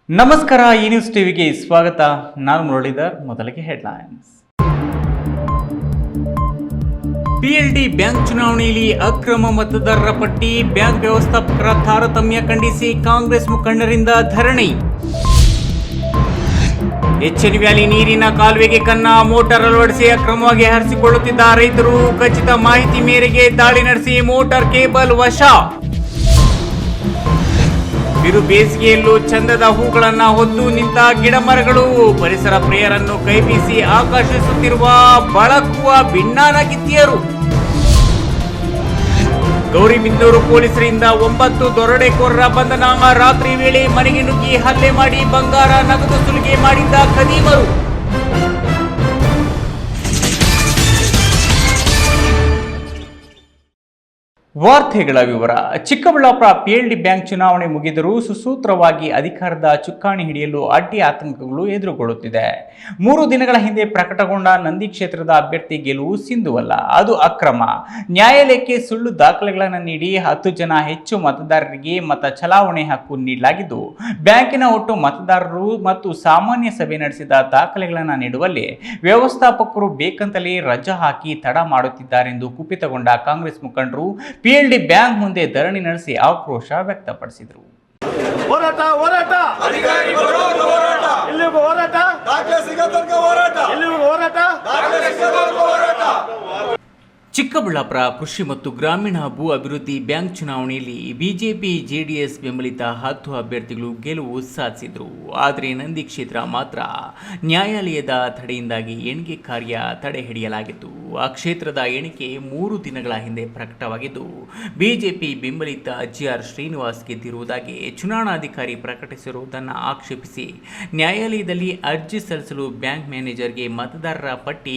ನಮಸ್ಕಾರ, ಈ ನ್ಯೂಸ್ ಟಿವಿಗೆ ಸ್ವಾಗತ. ನಾನು ಮುರಳೀಧರ್. ಮೊದಲಿಗೆ ಹೆಡ್ಲೈನ್ಸ್. ಪಿಎಲ್ಡಿ ಬ್ಯಾಂಕ್ ಚುನಾವಣೆಯಲ್ಲಿ ಅಕ್ರಮ ಮತದಾರರ ಪಟ್ಟಿ, ಬ್ಯಾಂಕ್ ವ್ಯವಸ್ಥಾಪಕರ ತಾರತಮ್ಯ ಖಂಡಿಸಿ ಕಾಂಗ್ರೆಸ್ ಮುಖಂಡರಿಂದ ಧರಣಿ. ಎಚ್ಎನ್ ವ್ಯಾಲಿ ನೀರಿನ ಕಾಲುವೆಗೆ ಕನ್ನ ಮೋಟಾರ್ ಅಳವಡಿಸಿ ಅಕ್ರಮವಾಗಿ ಹರಿಸಿಕೊಳ್ಳುತ್ತಿದ್ದ ರೈತರು ಖಚಿತ ಮಾಹಿತಿ ಮೇರೆಗೆ ದಾಳಿ ನಡೆಸಿ ಮೋಟಾರ್ ಕೇಬಲ್ ವಶ. ಬಿರು ಬೇಸಿಗೆಯಲ್ಲೂ ಚಂದದ ಹೂಗಳನ್ನ ಹೊತ್ತು ನಿಂತ ಗಿಡ ಮರಗಳು ಪರಿಸರ ಪ್ರಿಯರನ್ನು ಕೈಬೀಸಿ ಆಕರ್ಷಿಸುತ್ತಿರುವ ಬಳಕುವ ಬಿಣ್ಣಾನ ಕಿತ್ತಿಯರು. ಗೌರಿಬಿದನೂರು ಪೊಲೀಸರಿಂದ 9 ದರೋಡೆಕೋರರ ಬಂಧನ. ರಾತ್ರಿ ವೇಳೆ ಮನೆಗೆ ನುಗ್ಗಿ ಹಲ್ಲೆ ಮಾಡಿ ಬಂಗಾರ ನಗದು ಸುಲಿಗೆ ಮಾಡಿದ್ದ ಖದೀಮರು. ವಾರ್ತೆಗಳ ವಿವರ. ಚಿಕ್ಕಬಳ್ಳಾಪುರ ಪಿಎಲ್ಡಿ ಬ್ಯಾಂಕ್ ಚುನಾವಣೆ ಮುಗಿದರೂ ಸುಸೂತ್ರವಾಗಿ ಅಧಿಕಾರದ ಚುಕ್ಕಾಣಿ ಹಿಡಿಯಲು ಅಡ್ಡಿ ಆತಂಕಗಳು ಎದುರುಗೊಳ್ಳುತ್ತಿದೆ. 3 ದಿನಗಳ ಹಿಂದೆ ಪ್ರಕಟಗೊಂಡ ನಂದಿ ಕ್ಷೇತ್ರದ ಅಭ್ಯರ್ಥಿ ಗೆಲುವು ಸಿಂಧುವಲ್ಲ, ಅದು ಅಕ್ರಮ. ನ್ಯಾಯಾಲಯಕ್ಕೆ ಸುಳ್ಳು ದಾಖಲೆಗಳನ್ನು ನೀಡಿ 10 ಜನ ಹೆಚ್ಚು ಮತದಾರರಿಗೆ ಮತ ಚಲಾವಣೆ ಹಕ್ಕು ನೀಡಲಾಗಿದ್ದು, ಬ್ಯಾಂಕಿನ ಒಟ್ಟು ಮತದಾರರು ಮತ್ತು ಸಾಮಾನ್ಯ ಸಭೆ ನಡೆಸಿದ ದಾಖಲೆಗಳನ್ನು ನೀಡುವಲ್ಲಿ ವ್ಯವಸ್ಥಾಪಕರು ಬೇಕಂತಲೇ ರಜಾ ಹಾಕಿ ತಡ ಮಾಡುತ್ತಿದ್ದಾರೆಂದು ಕುಪಿತಗೊಂಡ ಕಾಂಗ್ರೆಸ್ ಮುಖಂಡರು ಪಿಎಲ್ಡಿ ಬ್ಯಾಂಕ್ ಮುಂದೆ ಧರಣಿ ನಡೆಸಿ ಆಕ್ರೋಶ ವ್ಯಕ್ತಪಡಿಸಿದರು. ಹೋರಾಟ ಹೋರಾಟ ಅಧಿಕಾರಿ ಬರೋದು ಹೋರಾಟ ಇಲ್ಲಿಗೂ ಹೋರಾಟ ದಾಖಲೆ ಸಿಗೋ ತನಕ ಹೋರಾಟ ಇಲ್ಲಿಗೂ ಹೋರಾಟ ದಾಖಲೆ ಸಿಗೋ ತನಕ ಹೋರಾಟ. ಚಿಕ್ಕಬಳ್ಳಾಪುರ ಕೃಷಿ ಮತ್ತು ಗ್ರಾಮೀಣ ಭೂ ಅಭಿವೃದ್ಧಿ ಬ್ಯಾಂಕ್ ಚುನಾವಣೆಯಲ್ಲಿ ಬಿಜೆಪಿ ಜೆಡಿಎಸ್ ಬೆಂಬಲಿತ 10 ಅಭ್ಯರ್ಥಿಗಳು ಗೆಲುವು ಸಾಧಿಸಿದರು. ಆದರೆ ನಂದಿ ಕ್ಷೇತ್ರ ಮಾತ್ರ ನ್ಯಾಯಾಲಯದ ತಡೆಯಿಂದಾಗಿ ಎಣಿಕೆ ಕಾರ್ಯ ತಡೆ ಹಿಡಿಯಲಾಗಿತ್ತು. ಆ ಕ್ಷೇತ್ರದ ಎಣಿಕೆ 3 ದಿನಗಳ ಹಿಂದೆ ಪ್ರಕಟವಾಗಿದ್ದು, ಬಿಜೆಪಿ ಬೆಂಬಲಿತ ಜಿಆರ್ ಶ್ರೀನಿವಾಸ್ ಗೆದ್ದಿರುವುದಾಗಿ ಚುನಾವಣಾಧಿಕಾರಿ ಪ್ರಕಟಿಸಿರುವುದನ್ನು ಆಕ್ಷೇಪಿಸಿ ನ್ಯಾಯಾಲಯದಲ್ಲಿ ಅರ್ಜಿ ಸಲ್ಲಿಸಲು ಬ್ಯಾಂಕ್ ಮ್ಯಾನೇಜರ್ಗೆ ಮತದಾರರ ಪಟ್ಟಿ,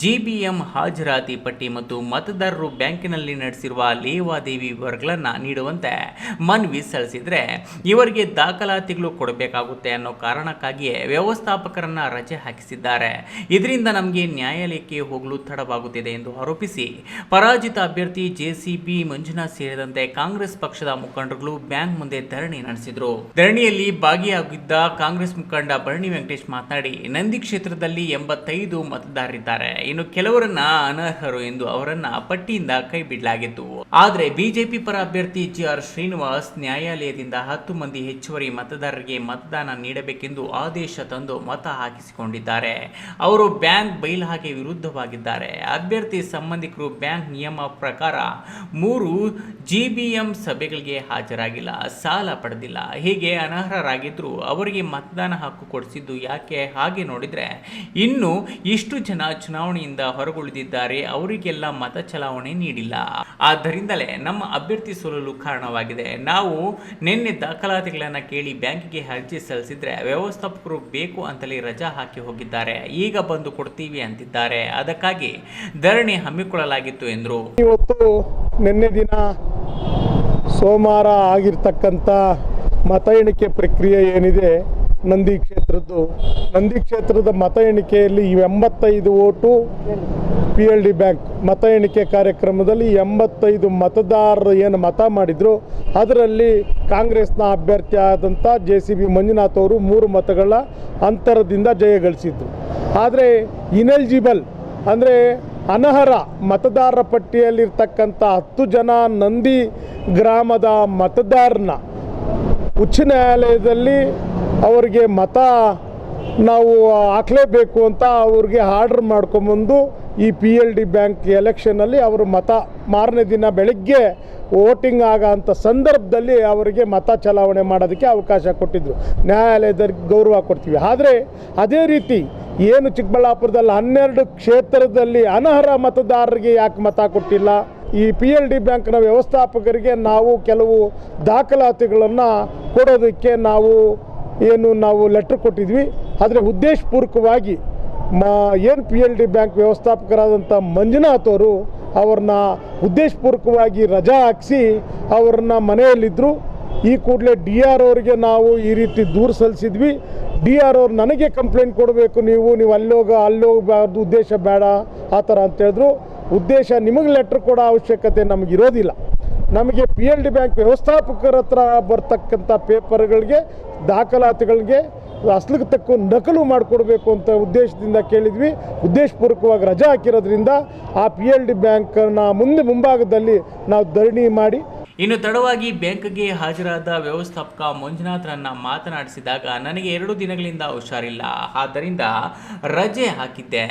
ಜಿಬಿಎಂ ಹಾಜರಾತಿ ಪಟ್ಟಿ ಮತ್ತು ಮತದಾರರು ಬ್ಯಾಂಕಿನಲ್ಲಿ ನಡೆಸಿರುವ ಲೇವಾದೇವಿ ವಿವರಗಳನ್ನು ನೀಡುವಂತೆ ಮನವಿ ಸಲ್ಲಿಸಿದರೆ ಇವರಿಗೆ ದಾಖಲಾತಿಗಳು ಕೊಡಬೇಕಾಗುತ್ತೆ ಅನ್ನೋ ಕಾರಣಕ್ಕಾಗಿಯೇ ವ್ಯವಸ್ಥಾಪಕರನ್ನ ರಜೆ ಹಾಕಿಸಿದ್ದಾರೆ. ಇದರಿಂದ ನಮಗೆ ನ್ಯಾಯಾಲಯಕ್ಕೆ ಹೋಗಲು ತಡವಾಗುತ್ತಿದೆ ಎಂದು ಆರೋಪಿಸಿ ಪರಾಜಿತ ಅಭ್ಯರ್ಥಿ ಜೆಸಿಬಿ ಮಂಜುನಾಥ್ ಸೇರಿದಂತೆ ಕಾಂಗ್ರೆಸ್ ಪಕ್ಷದ ಮುಖಂಡರುಗಳು ಬ್ಯಾಂಕ್ ಮುಂದೆ ಧರಣಿ ನಡೆಸಿದರು. ಧರಣಿಯಲ್ಲಿ ಭಾಗಿಯಾಗಿದ್ದ ಕಾಂಗ್ರೆಸ್ ಮುಖಂಡ ಭರಣಿ ವೆಂಕಟೇಶ್ ಮಾತನಾಡಿ, ನಂದಿ ಕ್ಷೇತ್ರದಲ್ಲಿ 85 ಮತದಾರರಿದ್ದಾರೆ, ಇನ್ನು ಕೆಲವರನ್ನ ಅನರ್ಹರು ಎಂದು ಅವರನ್ನ ಪಟ್ಟಿಯಿಂದ ಕೈ ಬಿಡಲಾಗಿತ್ತು. ಆದರೆ ಬಿಜೆಪಿ ಪರ ಅಭ್ಯರ್ಥಿ ಜಿಆರ್ ಶ್ರೀನಿವಾಸ್ ನ್ಯಾಯಾಲಯದಿಂದ 10 ಮಂದಿ ಹೆಚ್ಚುವರಿ ಮತದಾರರಿಗೆ ಮತದಾನ ನೀಡಬೇಕೆಂದು ಆದೇಶ ತಂದು ಮತ ಹಾಕಿಸಿಕೊಂಡಿದ್ದಾರೆ. ಅವರು ಬ್ಯಾಂಕ್ ಬೈಲಾಗೆ ವಿರುದ್ಧವಾಗಿದ್ದಾರೆ. ಅಭ್ಯರ್ಥಿ ಸಂಬಂಧಿಕರು ಬ್ಯಾಂಕ್ ನಿಯಮ ಪ್ರಕಾರ 3 ಜಿಬಿಎಂ ಸಭೆಗಳಿಗೆ ಹಾಜರಾಗಿಲ್ಲ, ಸಾಲ ಪಡೆದಿಲ್ಲ, ಹೀಗೆ ಅನರ್ಹರಾಗಿದ್ರು ಅವರಿಗೆ ಮತದಾನ ಹಕ್ಕು ಕೊಡಿಸಿದ್ದು ಯಾಕೆ? ಹಾಗೆ ನೋಡಿದ್ರೆ ಇನ್ನು ಇಷ್ಟು ಜನ ಚುನಾವಣೆಯಿಂದ ಹೊರಗುಳಿದಿದ್ದಾರೆ, ಅವರಿಗೆಲ್ಲ ಮತ ಚಲಾವಣೆ ನೀಡಿಲ್ಲ. ಆದ್ದರಿಂದಲೇ ನಮ್ಮ ಅಭ್ಯರ್ಥಿ ಸೋಲಲು ಕಾರಣವಾಗಿದೆ. ನಾವು ನಿನ್ನೆ ದಾಖಲಾತಿಗಳನ್ನು ಕೇಳಿ ಬ್ಯಾಂಕಿಗೆ ಅರ್ಜಿ ಸಲ್ಲಿಸಿದ್ರೆ ವ್ಯವಸ್ಥಾಪಕರು ಬೇಕು ಅಂತಲೇ ರಜಾ ಹಾಕಿ ಹೋಗಿದ್ದಾರೆ, ಈಗ ಬಂದು ಕೊಡ್ತೀವಿ ಅಂತಿದ್ದಾರೆ. ಅದಕ್ಕಾಗಿ ಧರಣಿ ಹಮ್ಮಿಕೊಳ್ಳಲಾಗಿತ್ತು ಎಂದರು. ಇವತ್ತು ನಿನ್ನೆ ದಿನ ಸೋಮವಾರ ಆಗಿರ್ತಕ್ಕಂಥ ಮತ ಎಣಿಕೆ ಪ್ರಕ್ರಿಯೆ ಏನಿದೆ ನಂದಿ ಕ್ಷೇತ್ರದ ಮತ ಎಣಿಕೆಯಲ್ಲಿ 85 ಓಟು ಪಿಎಲ್ಡಿ ಬ್ಯಾಂಕ್ ಮತ ಎಣಿಕೆ ಕಾರ್ಯಕ್ರಮದಲ್ಲಿ 85 ಮತದಾರರು ಏನು ಮತ ಮಾಡಿದ್ರು, ಅದರಲ್ಲಿ ಕಾಂಗ್ರೆಸ್ನ ಅಭ್ಯರ್ಥಿ ಆದಂಥ ಜೆಸಿಬಿ ಮಂಜುನಾಥ್ ಅವರು 3 ಮತಗಳ ಅಂತರದಿಂದ ಜಯಗಳಿಸಿದ್ರು. ಆದರೆ ಇನೆಲಿಜಿಬಲ್ ಅಂದರೆ ಅನರ್ಹ ಮತದಾರರ ಪಟ್ಟಿಯಲ್ಲಿರ್ತಕ್ಕಂಥ 10 ಜನ ನಂದಿ ಗ್ರಾಮದ ಮತದಾರನ ಉಚ್ಚ ನ್ಯಾಯಾಲಯದಲ್ಲಿ ಅವರಿಗೆ ಮತ ನಾವು ಹಾಕಲೇಬೇಕು ಅಂತ ಅವ್ರಿಗೆ ಆರ್ಡರ್ ಮಾಡ್ಕೊಂಬಂದು ಈ ಪಿಎಲ್ಡಿ ಬ್ಯಾಂಕ್ ಎಲೆಕ್ಷನಲ್ಲಿ ಅವರು ಮತ ಮಾರನೇ ದಿನ ಬೆಳಗ್ಗೆ ವೋಟಿಂಗ್ ಆಗೋಂಥ ಸಂದರ್ಭದಲ್ಲಿ ಅವರಿಗೆ ಮತ ಚಲಾವಣೆ ಮಾಡೋದಕ್ಕೆ ಅವಕಾಶ ಕೊಟ್ಟಿದ್ದರು. ನ್ಯಾಯಾಲಯದಲ್ಲಿ ಗೌರವ ಕೊಡ್ತೀವಿ. ಆದರೆ ಅದೇ ರೀತಿ ಏನು ಚಿಕ್ಕಬಳ್ಳಾಪುರದಲ್ಲಿ 12 ಕ್ಷೇತ್ರದಲ್ಲಿ ಅನರ್ಹ ಮತದಾರರಿಗೆ ಯಾಕೆ ಮತ ಕೊಟ್ಟಿಲ್ಲ? ಈ ಪಿಎಲ್ಡಿ ಬ್ಯಾಂಕ್ನ ವ್ಯವಸ್ಥಾಪಕರಿಗೆ ನಾವು ಕೆಲವು ದಾಖಲಾತಿಗಳನ್ನು ಕೊಡೋದಕ್ಕೆ ನಾವು ಲೆಟ್ರ್ ಕೊಟ್ಟಿದ್ವಿ. ಆದರೆ ಉದ್ದೇಶಪೂರ್ವಕವಾಗಿ ಏನು ಪಿಎಲ್ಡಿ ಬ್ಯಾಂಕ್ ವ್ಯವಸ್ಥಾಪಕರಾದಂಥ ಮಂಜುನಾಥ್ ಅವರು ಅವ್ರನ್ನ ಉದ್ದೇಶಪೂರ್ವಕವಾಗಿ ರಜಾ ಹಾಕಿಸಿ ಅವ್ರನ್ನ ಮನೆಯಲ್ಲಿದ್ದರು. ಈ ಕೂಡಲೇ DRO ಅವರಿಗೆ ನಾವು ಈ ರೀತಿ ದೂರು ಸಲ್ಲಿಸಿದ್ವಿ. DRO ಅವ್ರು ನನಗೆ ಕಂಪ್ಲೇಂಟ್ ಕೊಡಬೇಕು, ನೀವು ಅಲ್ಲೋಗಬಾರ್ದು, ಉದ್ದೇಶ ಬೇಡ ಆ ಥರ ಅಂತೇಳಿದ್ರು. ಉದ್ದೇಶ ನಿಮಗೆ ಲೆಟ್ರ್ ಕೊಡೋ ಅವಶ್ಯಕತೆ ನಮಗಿರೋದಿಲ್ಲ. ನಮಗೆ PLD ಬ್ಯಾಂಕ್ ವ್ಯವಸ್ಥಾಪಕರ ಹತ್ರ ಬರ್ತಕ್ಕಂಥ ಪೇಪರ್ಗಳಿಗೆ ದಾಖಲಾತಿಗಳಿಗೆ ಅಸಲಿಗೆ ತಕ್ಕ ನಕಲು ಮಾಡಿಕೊಡ್ಬೇಕು ಅಂತ ಉದ್ದೇಶದಿಂದ ಕೇಳಿದ್ವಿ. ಉದ್ದೇಶಪೂರ್ವಕವಾಗಿ ರಜೆ ಹಾಕಿರೋದ್ರಿಂದ ಆ PLD ಬ್ಯಾಂಕ್ನ ಮುಂಭಾಗದಲ್ಲಿ ನಾವು ಧರಣಿ ಮಾಡಿ. ಇನ್ನು ತಡವಾಗಿ ಬ್ಯಾಂಕ್ಗೆ ಹಾಜರಾದ ವ್ಯವಸ್ಥಾಪಕ ಮಂಜುನಾಥ್ರನ್ನ ಮಾತನಾಡಿಸಿದಾಗ ನನಗೆ 2 ದಿನಗಳಿಂದ ಹುಷಾರಿಲ್ಲ, ಆದ್ದರಿಂದ ರಜೆ ಹಾಕಿದ್ದೆ,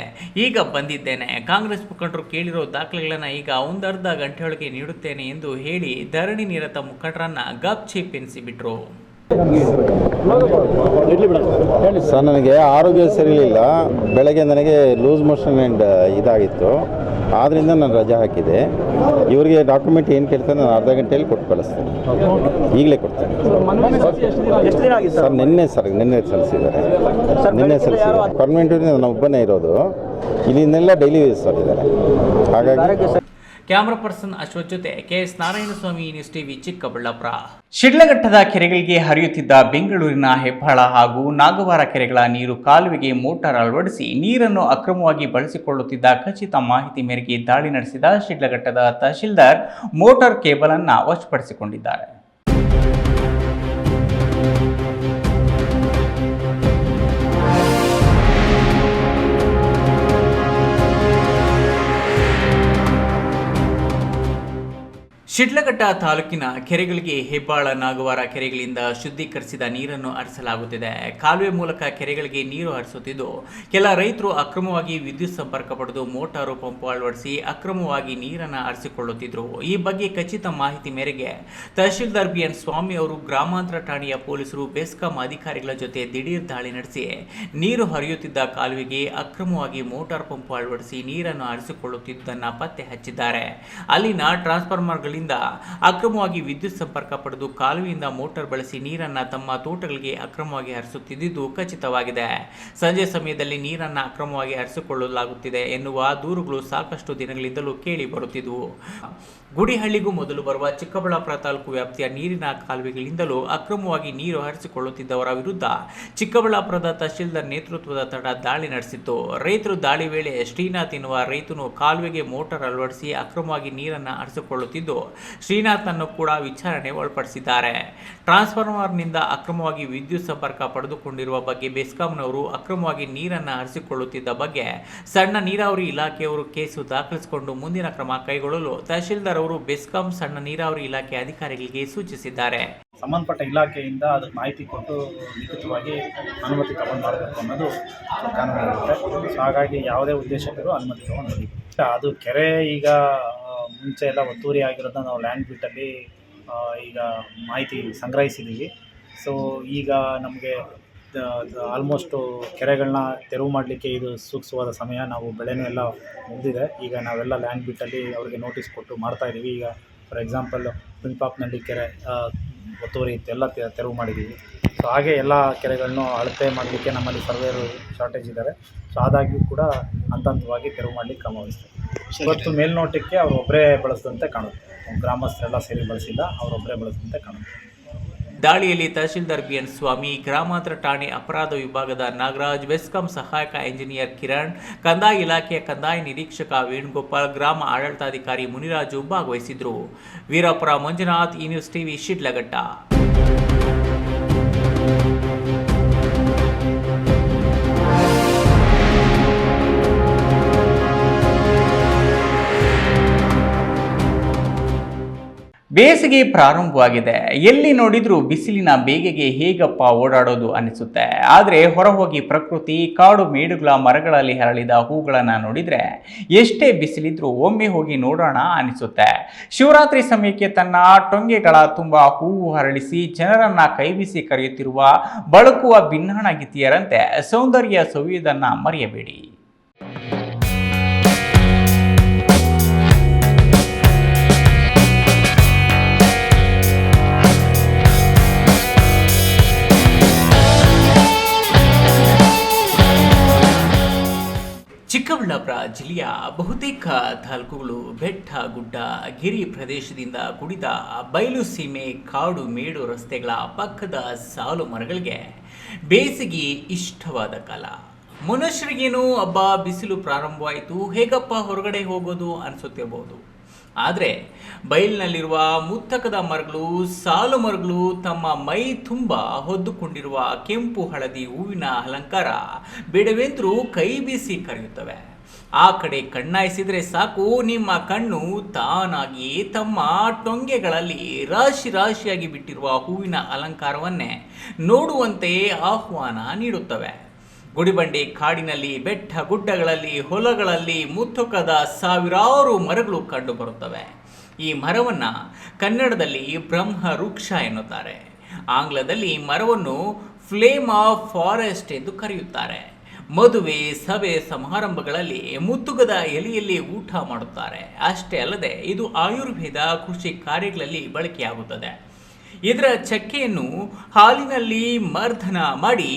ಈಗ ಬಂದಿದ್ದೇನೆ. ಕಾಂಗ್ರೆಸ್ ಮುಖಂಡರು ಕೇಳಿರೋ ದಾಖಲೆಗಳನ್ನು ಈಗ ಒಂದರ್ಧ ಗಂಟೆಯೊಳಗೆ ನೀಡುತ್ತೇನೆ ಎಂದು ಹೇಳಿ ಧರಣಿ ನಿರತ ಮುಖಂಡರನ್ನ ಗಪ್ಚಿಪ್ ಎನಿಸಿಬಿಟ್ರು. ಸರ್, ನನಗೆ ಆರೋಗ್ಯ ಸರಿಯಿಲ್ಲ. ಬೆಳಗ್ಗೆ ನನಗೆ ಲೂಸ್ ಮೋಷನ್ ಆ್ಯಂಡ್ ಇದಾಗಿತ್ತು, ಆದ್ದರಿಂದ ನಾನು ರಜೆ ಹಾಕಿದೆ. ಇವರಿಗೆ ಡಾಕ್ಯುಮೆಂಟ್ ಏನು ಕೇಳ್ತಾರೆ ನಾನು ಅರ್ಧ ಗಂಟೆಯಲ್ಲಿ ಕೊಟ್ಟು ಕಳಿಸ್ತೇನೆ, ಈಗಲೇ ಕೊಡ್ತೇನೆ. ಸರ್ ನಿನ್ನೆ ಸಲ್ಲಿಸಿದ್ದಾರೆ. ಪರ್ಮನೆಂಟ್ ನಾನು ಒಬ್ಬನೇ ಇರೋದು, ಇಲ್ಲಿಂದೆಲ್ಲ ಡೈಲಿ ಸರ್ ಇದ್ದಾರೆ. ಹಾಗಾಗಿ ಕ್ಯಾಮರಾ ಪರ್ಸನ್ ಅಶ್ವಥ್ ಜೊತೆ KS Narayanaswamy, news TV, Chikkaballapura. ಶಿಡ್ಲಘಟ್ಟದ ಕೆರೆಗಳಿಗೆ ಹರಿಯುತ್ತಿದ್ದ ಬೆಂಗಳೂರಿನ ಹೆಬ್ಬಾಳ ಹಾಗೂ ನಾಗವಾರ ಕೆರೆಗಳ ನೀರು ಕಾಲುವೆಗೆ ಮೋಟಾರ್ ಅಳವಡಿಸಿ ನೀರನ್ನು ಅಕ್ರಮವಾಗಿ ಬಳಸಿಕೊಳ್ಳುತ್ತಿದ್ದ ಖಚಿತ ಮಾಹಿತಿ ಮೇರೆಗೆ ದಾಳಿ ನಡೆಸಿದ ಶಿಡ್ಲಘಟ್ಟದ ತಹಶೀಲ್ದಾರ್ ಮೋಟಾರ್ ಕೇಬಲ್ ಅನ್ನು ವಶಪಡಿಸಿಕೊಂಡಿದ್ದಾರೆ. ಶಿಡ್ಲಘಟ್ಟ ತಾಲೂಕಿನ ಕೆರೆಗಳಿಗೆ ಹೆಬ್ಬಾಳ, ನಾಗವಾರ ಕೆರೆಗಳಿಂದ ಶುದ್ಧೀಕರಿಸಿದ ನೀರನ್ನು ಹರಿಸಲಾಗುತ್ತಿದೆ. ಕಾಲುವೆ ಮೂಲಕ ಕೆರೆಗಳಿಗೆ ನೀರು ಹರಿಸುತ್ತಿದ್ದು, ಕೆಲ ರೈತರು ಅಕ್ರಮವಾಗಿ ವಿದ್ಯುತ್ ಸಂಪರ್ಕ ಪಡೆದು ಮೋಟಾರು ಪಂಪ್ ಅಳವಡಿಸಿ ಅಕ್ರಮವಾಗಿ ನೀರನ್ನು ಹರಿಸಿಕೊಳ್ಳುತ್ತಿದ್ದರು. ಈ ಬಗ್ಗೆ ಖಚಿತ ಮಾಹಿತಿ ಮೇರೆಗೆ ತಹಶೀಲ್ದಾರ್ BN ಸ್ವಾಮಿ ಅವರು ಗ್ರಾಮಾಂತರ ಠಾಣೆಯ ಪೊಲೀಸರು ಬೆಸ್ಕಾಂ ಅಧಿಕಾರಿಗಳ ಜೊತೆ ದಿಢೀರ್ ದಾಳಿ ನಡೆಸಿ ನೀರು ಹರಿಯುತ್ತಿದ್ದ ಕಾಲುವೆಗೆ ಅಕ್ರಮವಾಗಿ ಮೋಟಾರ್ ಪಂಪ್ ಅಳವಡಿಸಿ ನೀರನ್ನು ಹರಿಸಿಕೊಳ್ಳುತ್ತಿದ್ದುದನ್ನು ಪತ್ತೆ ಹಚ್ಚಿದ್ದಾರೆ. ಅಲ್ಲಿನ ಟ್ರಾನ್ಸ್ಫಾರ್ಮರ್ಗಳಿಂದ ಅಕ್ರಮವಾಗಿ ವಿದ್ಯುತ್ ಸಂಪರ್ಕ ಪಡೆದು ಕಾಲುವೆಯಿಂದ ಮೋಟಾರ್ ಬಳಸಿ ನೀರನ್ನು ತಮ್ಮ ತೋಟಗಳಿಗೆ ಅಕ್ರಮವಾಗಿ ಹರಿಸುತ್ತಿದ್ದುದು ಖಚಿತವಾಗಿದೆ. ಸಂಜೆ ಸಮಯದಲ್ಲಿ ನೀರನ್ನು ಅಕ್ರಮವಾಗಿ ಹರಿಸಿಕೊಳ್ಳಲಾಗುತ್ತಿದೆ ಎನ್ನುವ ದೂರುಗಳು ಸಾಕಷ್ಟು ದಿನಗಳಿಂದಲೂ ಕೇಳಿ ಬರುತ್ತಿದ್ದವು. ಗುಡಿಹಳ್ಳಿಗೂ ಮೊದಲು ಬರುವ ಚಿಕ್ಕಬಳ್ಳಾಪುರ ತಾಲೂಕು ವ್ಯಾಪ್ತಿಯ ನೀರಿನ ಕಾಲುವೆಗಳಿಂದಲೂ ಅಕ್ರಮವಾಗಿ ನೀರು ಹರಿಸಿಕೊಳ್ಳುತ್ತಿದ್ದವರ ವಿರುದ್ಧ ಚಿಕ್ಕಬಳ್ಳಾಪುರದ ತಹಶೀಲ್ದಾರ್ ನೇತೃತ್ವದ ತಂಡ ದಾಳಿ ನಡೆಸಿತ್ತು. ರೈತರು ದಾಳಿ ವೇಳೆ ಶ್ರೀನಾಥ್ ಎನ್ನುವ ರೈತನು ಕಾಲುವೆಗೆ ಮೋಟಾರ್ ಅಳವಡಿಸಿ ಅಕ್ರಮವಾಗಿ ನೀರನ್ನು ಹರಿಸಿಕೊಳ್ಳುತ್ತಿದ್ದು, ಶ್ರೀನಾಥ್ನನ್ನು ಕೂಡ ವಿಚಾರಣೆ ಒಳಪಡಿಸಿದ್ದಾರೆ. ಟ್ರಾನ್ಸ್ಫಾರ್ಮರ್ನಿಂದ ಅಕ್ರಮವಾಗಿ ವಿದ್ಯುತ್ ಸಂಪರ್ಕ ಪಡೆದುಕೊಂಡಿರುವ ಬಗ್ಗೆ ಬೆಸ್ಕಾಂನವರು ಅಕ್ರಮವಾಗಿ ನೀರನ್ನು ಹರಿಸಿಕೊಳ್ಳುತ್ತಿದ್ದ ಬಗ್ಗೆ ಸಣ್ಣ ನೀರಾವರಿ ಇಲಾಖೆಯವರು ಕೇಸು ದಾಖಲಿಸಿಕೊಂಡು ಮುಂದಿನ ಕ್ರಮ ಕೈಗೊಳ್ಳಲು ತಹಶೀಲ್ದಾರ್ ಅವರು ಬೆಸ್ಕಾಂ ಸಣ್ಣ ನೀರಾವರಿ ಇಲಾಖೆ ಅಧಿಕಾರಿಗಳಿಗೆ ಸೂಚಿಸಿದ್ದಾರೆ. ಸಂಬಂಧಪಟ್ಟ ಇಲಾಖೆಯಿಂದ ಅದಕ್ಕೆ ಮಾಹಿತಿ ಕೊಟ್ಟು ಲಿಖಿತವಾಗಿ ಅನುಮತಿ ತಗೊಂಡು ಮಾಡಬೇಕು ಅನ್ನೋದು ಕಾನೂನು ಇರುತ್ತೆ. ಸೊ ಹಾಗಾಗಿ ಯಾವುದೇ ಉದ್ದೇಶಕರು ಅನುಮತಿ ತಗೊಂಡು ಅದು ಕೆರೆ ಈಗ ಮುಂಚೆ ಎಲ್ಲ ಒತ್ತುವರಿ ಆಗಿರೋದನ್ನ ನಾವು ಲ್ಯಾಂಡ್ ಬಿಟ್ಟಲ್ಲಿ ಈಗ ಮಾಹಿತಿ ಸಂಗ್ರಹಿಸಿದ್ದೀವಿ. ಸೊ ಈಗ ನಮಗೆ ಆಲ್ಮೋಸ್ಟು ಕೆರೆಗಳನ್ನ ತೆರವು ಮಾಡಲಿಕ್ಕೆ ಇದು ಸೂಕ್ತವಾದ ಸಮಯ. ನಾವು ಬೆಳೆನೂ ಎಲ್ಲ ಮುಗಿದಿದೆ. ಈಗ ನಾವೆಲ್ಲ ಲ್ಯಾಂಡ್ ಬಿಟ್ಟಲ್ಲಿ ಅವರಿಗೆ ನೋಟಿಸ್ ಕೊಟ್ಟು ಮಾಡ್ತಾಯಿದ್ದೀವಿ. ಈಗ ಫಾರ್ ಎಕ್ಸಾಂಪಲ್ ಪಿಂಪಾಪ್ನಲ್ಲಿ ಕೆರೆ ಒತ್ತುವರಿ ಇತ್ತು, ಎಲ್ಲ ತೆರವು ಮಾಡಿದ್ದೀವಿ. ಸೊ ಹಾಗೆ ಎಲ್ಲ ಕೆರೆಗಳನ್ನು ಅಳತೆ ಮಾಡಲಿಕ್ಕೆ ನಮ್ಮಲ್ಲಿ ಸರ್ವೇರು ಶಾರ್ಟೇಜ್ ಇದ್ದಾರೆ. ಸೊ ಆದಾಗ್ಯೂ ಕೂಡ ಹಂತ ಹಂತವಾಗಿ ತೆರವು ಮಾಡಲಿಕ್ಕೆ ಕ್ರಮ ವಹಿಸ್ತಾರೆ. ಇವತ್ತು ಮೇಲ್ನೋಟಕ್ಕೆ ಅವರೊಬ್ಬರೇ ಬಳಸಿದಂತೆ ಕಾಣುತ್ತೆ, ಗ್ರಾಮಸ್ಥರೆಲ್ಲ ಸೇರಿ ಬಳಸಿಲ್ಲ, ಅವರೊಬ್ಬರೇ ಬಳಸಿದಂತೆ ಕಾಣುತ್ತೆ. ದಾಳಿಯಲ್ಲಿ ತಹಶೀಲ್ದಾರ್ BN ಸ್ವಾಮಿ, ಗ್ರಾಮಾಂತರ ಠಾಣೆ ಅಪರಾಧ ವಿಭಾಗದ ನಾಗರಾಜ್, ಬೆಸ್ಕಾಂ ಸಹಾಯಕ ಇಂಜಿನಿಯರ್ ಕಿರಣ್, ಕಂದಾಯ ಇಲಾಖೆಯ ಕಂದಾಯ ನಿರೀಕ್ಷಕ ವೇಣುಗೋಪಾಲ್, ಗ್ರಾಮ ಆಡಳಿತಾಧಿಕಾರಿ ಮುನಿರಾಜು ಭಾಗವಹಿಸಿದ್ರು. Veerapura Manjunath, news TV, Shidlaghatta. ಬೇಸಿಗೆ ಪ್ರಾರಂಭವಾಗಿದೆ. ಎಲ್ಲಿ ನೋಡಿದ್ರೂ ಬಿಸಿಲಿನ ಬೇಗೆಗೆ ಹೇಗಪ್ಪ ಓಡಾಡೋದು ಅನಿಸುತ್ತೆ. ಆದರೆ ಹೊರಹೋಗಿ ಪ್ರಕೃತಿ, ಕಾಡು ಮೇಡುಗಳ ಮರಗಳಲ್ಲಿ ಹರಳಿದ ಹೂಗಳನ್ನು ನೋಡಿದರೆ ಎಷ್ಟೇ ಬಿಸಿಲಿದ್ರೂ ಒಮ್ಮೆ ಹೋಗಿ ನೋಡೋಣ ಅನಿಸುತ್ತೆ. ಶಿವರಾತ್ರಿ ಸಮಯಕ್ಕೆ ತನ್ನ ಟೊಂಗೆಗಳ ತುಂಬ ಹೂವು ಹರಳಿಸಿ ಜನರನ್ನ ಕೈಬೀಸಿ ಕರೆಯುತ್ತಿರುವ ಬಳುಕುವ ಭಿನ್ನಾಣ ಗೀತೆಯರಂತೆ ಸೌಂದರ್ಯ ಸವಿಯುವುದನ್ನು ಮರೆಯಬೇಡಿ. ಚಿಕ್ಕಬಳ್ಳಾಪುರ ಜಿಲ್ಲೆಯ ಬಹುತೇಕ ತಾಲೂಕುಗಳು ಬೆಟ್ಟ, ಗುಡ್ಡ, ಗಿರಿ ಪ್ರದೇಶದಿಂದ ಕೂಡಿದ ಬಯಲು ಸೀಮೆ, ಕಾಡು ಮೇಡು ರಸ್ತೆಗಳ ಪಕ್ಕದ ಸಾಲು ಮರಗಳಿಗೆ ಬೇಸಿಗೆ ಇಷ್ಟವಾದ ಕಾಲ. ಮನುಷ್ಯರಿಗೇನು ಹಬ್ಬ ಬಿಸಿಲು ಪ್ರಾರಂಭವಾಯಿತು, ಹೇಗಪ್ಪ ಹೊರಗಡೆ ಹೋಗೋದು ಅನಿಸುತ್ತಿರಬಹುದು. ಆದರೆ ಬಯಲಿನಲ್ಲಿರುವ ಮುತ್ತಕದ ಮರಗಳು, ಸಾಲು ಮರಗಳು ತಮ್ಮ ಮೈ ತುಂಬ ಹೊದ್ದುಕೊಂಡಿರುವ ಕೆಂಪು ಹಳದಿ ಹೂವಿನ ಅಲಂಕಾರ ಬೇಡವೆಂದರೂ ಕೈ ಬೀಸಿ ಕರೆಯುತ್ತವೆ. ಆ ಕಡೆ ಕಣ್ಣಾಯಿಸಿದರೆ ಸಾಕು, ನಿಮ್ಮ ಕಣ್ಣು ತಾನಾಗಿ ತಮ್ಮ ಟೊಂಗೆಗಳಲ್ಲಿ ರಾಶಿ ರಾಶಿಯಾಗಿ ಬಿಟ್ಟಿರುವ ಹೂವಿನ ಅಲಂಕಾರವನ್ನೇ ನೋಡುವಂತೆ ಆಹ್ವಾನ ನೀಡುತ್ತವೆ. ಗುಡಿಬಂಡೆ ಕಾಡಿನಲ್ಲಿ, ಬೆಟ್ಟ ಗುಡ್ಡಗಳಲ್ಲಿ, ಹೊಲಗಳಲ್ಲಿ ಮುತ್ತುಕದ ಸಾವಿರಾರು ಮರಗಳು ಕಂಡುಬರುತ್ತವೆ. ಈ ಮರವನ್ನು ಕನ್ನಡದಲ್ಲಿ ಬ್ರಹ್ಮ ವೃಕ್ಷ ಎನ್ನುತ್ತಾರೆ. ಆಂಗ್ಲದಲ್ಲಿ ಮರವನ್ನು ಫ್ಲೇಮ್ ಆಫ್ ಫಾರೆಸ್ಟ್ ಎಂದು ಕರೆಯುತ್ತಾರೆ. ಮದುವೆ, ಸಭೆ, ಸಮಾರಂಭಗಳಲ್ಲಿ ಮುತ್ತುಗದ ಎಲೆಯಲ್ಲಿ ಊಟ ಮಾಡುತ್ತಾರೆ. ಅಷ್ಟೇ ಅಲ್ಲದೆ ಇದು ಆಯುರ್ವೇದ, ಕೃಷಿ ಕಾರ್ಯಗಳಲ್ಲಿ ಬಳಕೆಯಾಗುತ್ತದೆ. ಇದರ ಚಕ್ಕೆಯನ್ನು ಹಾಲಿನಲ್ಲಿ ಮರ್ದನ ಮಾಡಿ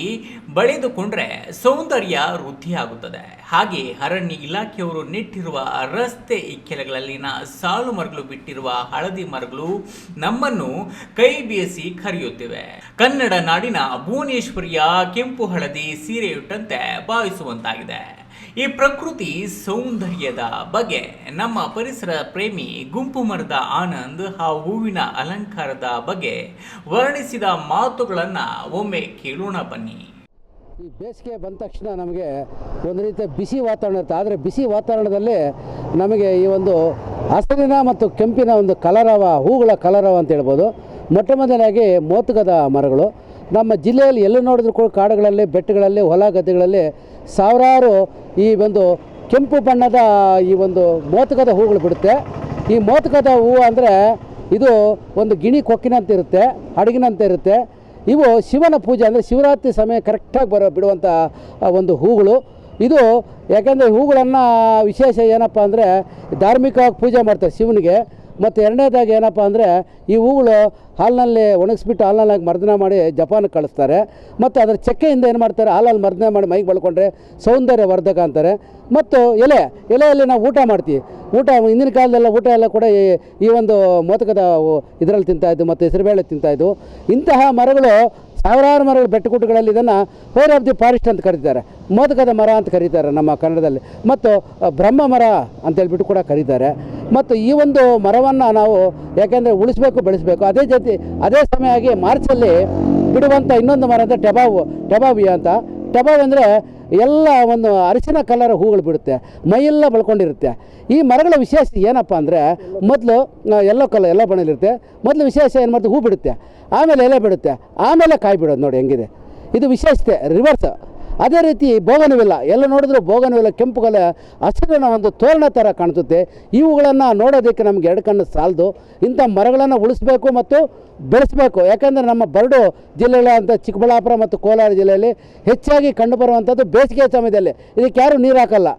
ಬಳೆದುಕೊಂಡ್ರೆ ಸೌಂದರ್ಯ ವೃದ್ಧಿಯಾಗುತ್ತದೆ. ಹಾಗೆ ಅರಣ್ಯ ಇಲಾಖೆಯವರು ನೆಟ್ಟಿರುವ ರಸ್ತೆ ಇಕ್ಕೆಲಗಳಲ್ಲಿನ ಸಾಲು ಮರಗಳು ಬಿಟ್ಟಿರುವ ಹಳದಿ ಮರಗಳು ನಮ್ಮನ್ನು ಕೈ ಬೀಸಿ ಕರೆಯುತ್ತಿವೆ. ಕನ್ನಡ ನಾಡಿನ ಭುವನೇಶ್ವರಿಯ ಕೆಂಪು ಹಳದಿ ಸೀರೆಯುಟ್ಟಂತೆ ಭಾವಿಸುವಂತಾಗಿದೆ. ಈ ಪ್ರಕೃತಿ ಸೌಂದರ್ಯದ ಬಗ್ಗೆ ನಮ್ಮ ಪರಿಸರ ಪ್ರೇಮಿ ಗುಂಪು ಮರದ ಆನಂದ್ ಆ ಹೂವಿನ ಅಲಂಕಾರದ ಬಗ್ಗೆ ವರ್ಣಿಸಿದ ಮಾತುಗಳನ್ನು ಒಮ್ಮೆ ಕೇಳೋಣ ಬನ್ನಿ. ಈ ಬೇಸಿಗೆ ಬಂದ ತಕ್ಷಣ ನಮಗೆ ಒಂದು ರೀತಿಯ ಬಿಸಿ ವಾತಾವರಣ ಇರುತ್ತೆ. ಆದರೆ ಬಿಸಿ ವಾತಾವರಣದಲ್ಲಿ ನಮಗೆ ಈ ಒಂದು ಹಸಿರಿನ ಮತ್ತು ಕೆಂಪಿನ ಒಂದು ಕಲರವ, ಹೂಗಳ ಕಲರವ ಅಂತ ಹೇಳ್ಬೋದು. ಮೊಟ್ಟ ಮೊದಲಾಗಿ ಮೋತುಗದ ಮರಗಳು ನಮ್ಮ ಜಿಲ್ಲೆಯಲ್ಲಿ ಎಲ್ಲಿ ನೋಡಿದ್ರು ಕೂಡ ಕಾಡುಗಳಲ್ಲಿ, ಬೆಟ್ಟಗಳಲ್ಲಿ, ಹೊಲ ಗದ್ದೆಗಳಲ್ಲಿ ಸಾವಿರಾರು ಈ ಒಂದು ಕೆಂಪು ಬಣ್ಣದ ಈ ಒಂದು ಮೋತುಗದ ಹೂಗಳು ಬಿಡುತ್ತೆ. ಈ ಮೋತುಗದ ಹೂವು ಅಂದರೆ ಇದು ಒಂದು ಗಿಣಿ ಕೊಕ್ಕಿನಂತೆ ಇರುತ್ತೆ, ಹಡಗಿನಂತೆ ಇರುತ್ತೆ. ಇವು ಶಿವನ ಪೂಜೆ ಅಂದರೆ ಶಿವರಾತ್ರಿ ಸಮಯ ಕರೆಕ್ಟಾಗಿ ಬಿಡುವಂಥ ಒಂದು ಹೂಗಳು. ಇದು ಯಾಕೆಂದರೆ ಹೂಗಳನ್ನು ವಿಶೇಷ ಏನಪ್ಪ ಅಂದರೆ ಧಾರ್ಮಿಕವಾಗಿ ಪೂಜೆ ಮಾಡ್ತಾರೆ ಶಿವನಿಗೆ. ಮತ್ತು ಎರಡನೇದಾಗಿ ಏನಪ್ಪ ಅಂದರೆ ಈ ಹೂಗಳು ಹಾಲಿನಲ್ಲಿ ಒಣಗಿಸ್ಬಿಟ್ಟು ಹಾಲಿನಲ್ಲಿ ಮರ್ದನ ಮಾಡಿ ಜಪಾನಿಗೆ ಕಳಿಸ್ತಾರೆ. ಮತ್ತು ಅದರ ಚಕ್ಕೆಯಿಂದ ಏನು ಮಾಡ್ತಾರೆ, ಹಾಲಲ್ಲಿ ಮರ್ದನ ಮಾಡಿ ಮೈಗೆ ಬಳ್ಕೊಂಡ್ರೆ ಸೌಂದರ್ಯ ವರ್ಧಕ ಅಂತಾರೆ. ಮತ್ತು ಎಲೆಯಲ್ಲಿ ನಾವು ಊಟ ಮಾಡ್ತೀವಿ. ಹಿಂದಿನ ಕಾಲದೆಲ್ಲ ಊಟ ಎಲ್ಲ ಕೂಡ ಈ ಒಂದು ಮೋತಕದ ಇದರಲ್ಲಿ ತಿಂತಾಯಿದ್ದು ಮತ್ತು ಹೆಸರುಬೇಳೆ ತಿಂತಾಯಿದ್ದು. ಇಂತಹ ಮರಗಳು ಸಾವಿರಾರು ಮರಗಳು ಬೆಟ್ಟಗುಡ್ಡಗಳಲ್ಲಿ ಇದನ್ನು ಫೈರ್ ಆಫ್ ದಿ ಫಾರೆಸ್ಟ್ ಅಂತ ಕರೀತಾರೆ. ಮೋದಕದ ಮರ ಅಂತ ಕರೀತಾರೆ ನಮ್ಮ ಕನ್ನಡದಲ್ಲಿ. ಮತ್ತು ಬ್ರಹ್ಮ ಮರ ಅಂತೇಳ್ಬಿಟ್ಟು ಕೂಡ ಕರೀತಾರೆ. ಮತ್ತು ಈ ಒಂದು ಮರವನ್ನು ನಾವು ಯಾಕೆಂದರೆ ಉಳಿಸ್ಬೇಕು, ಬೆಳೆಸಬೇಕು. ಅದೇ ಸಮಯವಾಗಿ ಮಾರ್ಚಲ್ಲಿ ಬಿಡುವಂಥ ಇನ್ನೊಂದು ಮರ ಅಂದರೆ ಟೆಬಾವಿಯ ಅಂತ. ಟೆಬಾವಿ ಅಂದರೆ ಎಲ್ಲ ಒಂದು ಅರಿಶಿನ ಕಲರ್ ಹೂಗಳು ಬಿಡುತ್ತೆ, ಮೈಯೆಲ್ಲ ಬಳ್ಕೊಂಡಿರುತ್ತೆ. ಈ ಮರಗಳ ವಿಶೇಷ ಏನಪ್ಪ ಅಂದರೆ ಮೊದಲು ಎಲ್ಲೋ ಬಣ್ಣಲ್ಲಿರುತ್ತೆ. ಮೊದಲು ವಿಶೇಷ ಏನು ಮಾಡ್ತೀವಿ, ಹೂ ಬಿಡುತ್ತೆ, ಆಮೇಲೆ ಎಲೆ ಬಿಡುತ್ತೆ, ಆಮೇಲೆ ಕಾಯಿ ಬಿಡೋದು. ನೋಡಿ ಹೆಂಗಿದೆ ಇದು ವಿಶೇಷತೆ, ರಿವರ್ಸ್. ಅದೇ ರೀತಿ ಬೋಗನವಿಲ್ಲ, ಎಲ್ಲ ನೋಡಿದ್ರು ಬೋಗನವಿಲ್ಲ ಕೆಂಪು ಹಸಿರಿನ ಒಂದು ತೋರಣ ಥರ ಕಾಣಿಸುತ್ತೆ. ಇವುಗಳನ್ನು ನೋಡೋದಕ್ಕೆ ನಮಗೆ ಎರಡು ಕಣ್ಣು ಸಾಲದು. ಇಂಥ ಮರಗಳನ್ನು ಉಳಿಸ್ಬೇಕು ಮತ್ತು ಬೆಳೆಸಬೇಕು. ಯಾಕಂದರೆ ನಮ್ಮ ಬರಡು ಜಿಲ್ಲೆಗಳಂಥ ಚಿಕ್ಕಬಳ್ಳಾಪುರ ಮತ್ತು ಕೋಲಾರ ಜಿಲ್ಲೆಯಲ್ಲಿ ಹೆಚ್ಚಾಗಿ ಕಂಡುಬರುವಂಥದ್ದು ಬೇಸಿಗೆ ಸಮಯದಲ್ಲಿ. ಇದಕ್ಕೆ ಯಾರೂ ನೀರು ಹಾಕಲ್ಲ,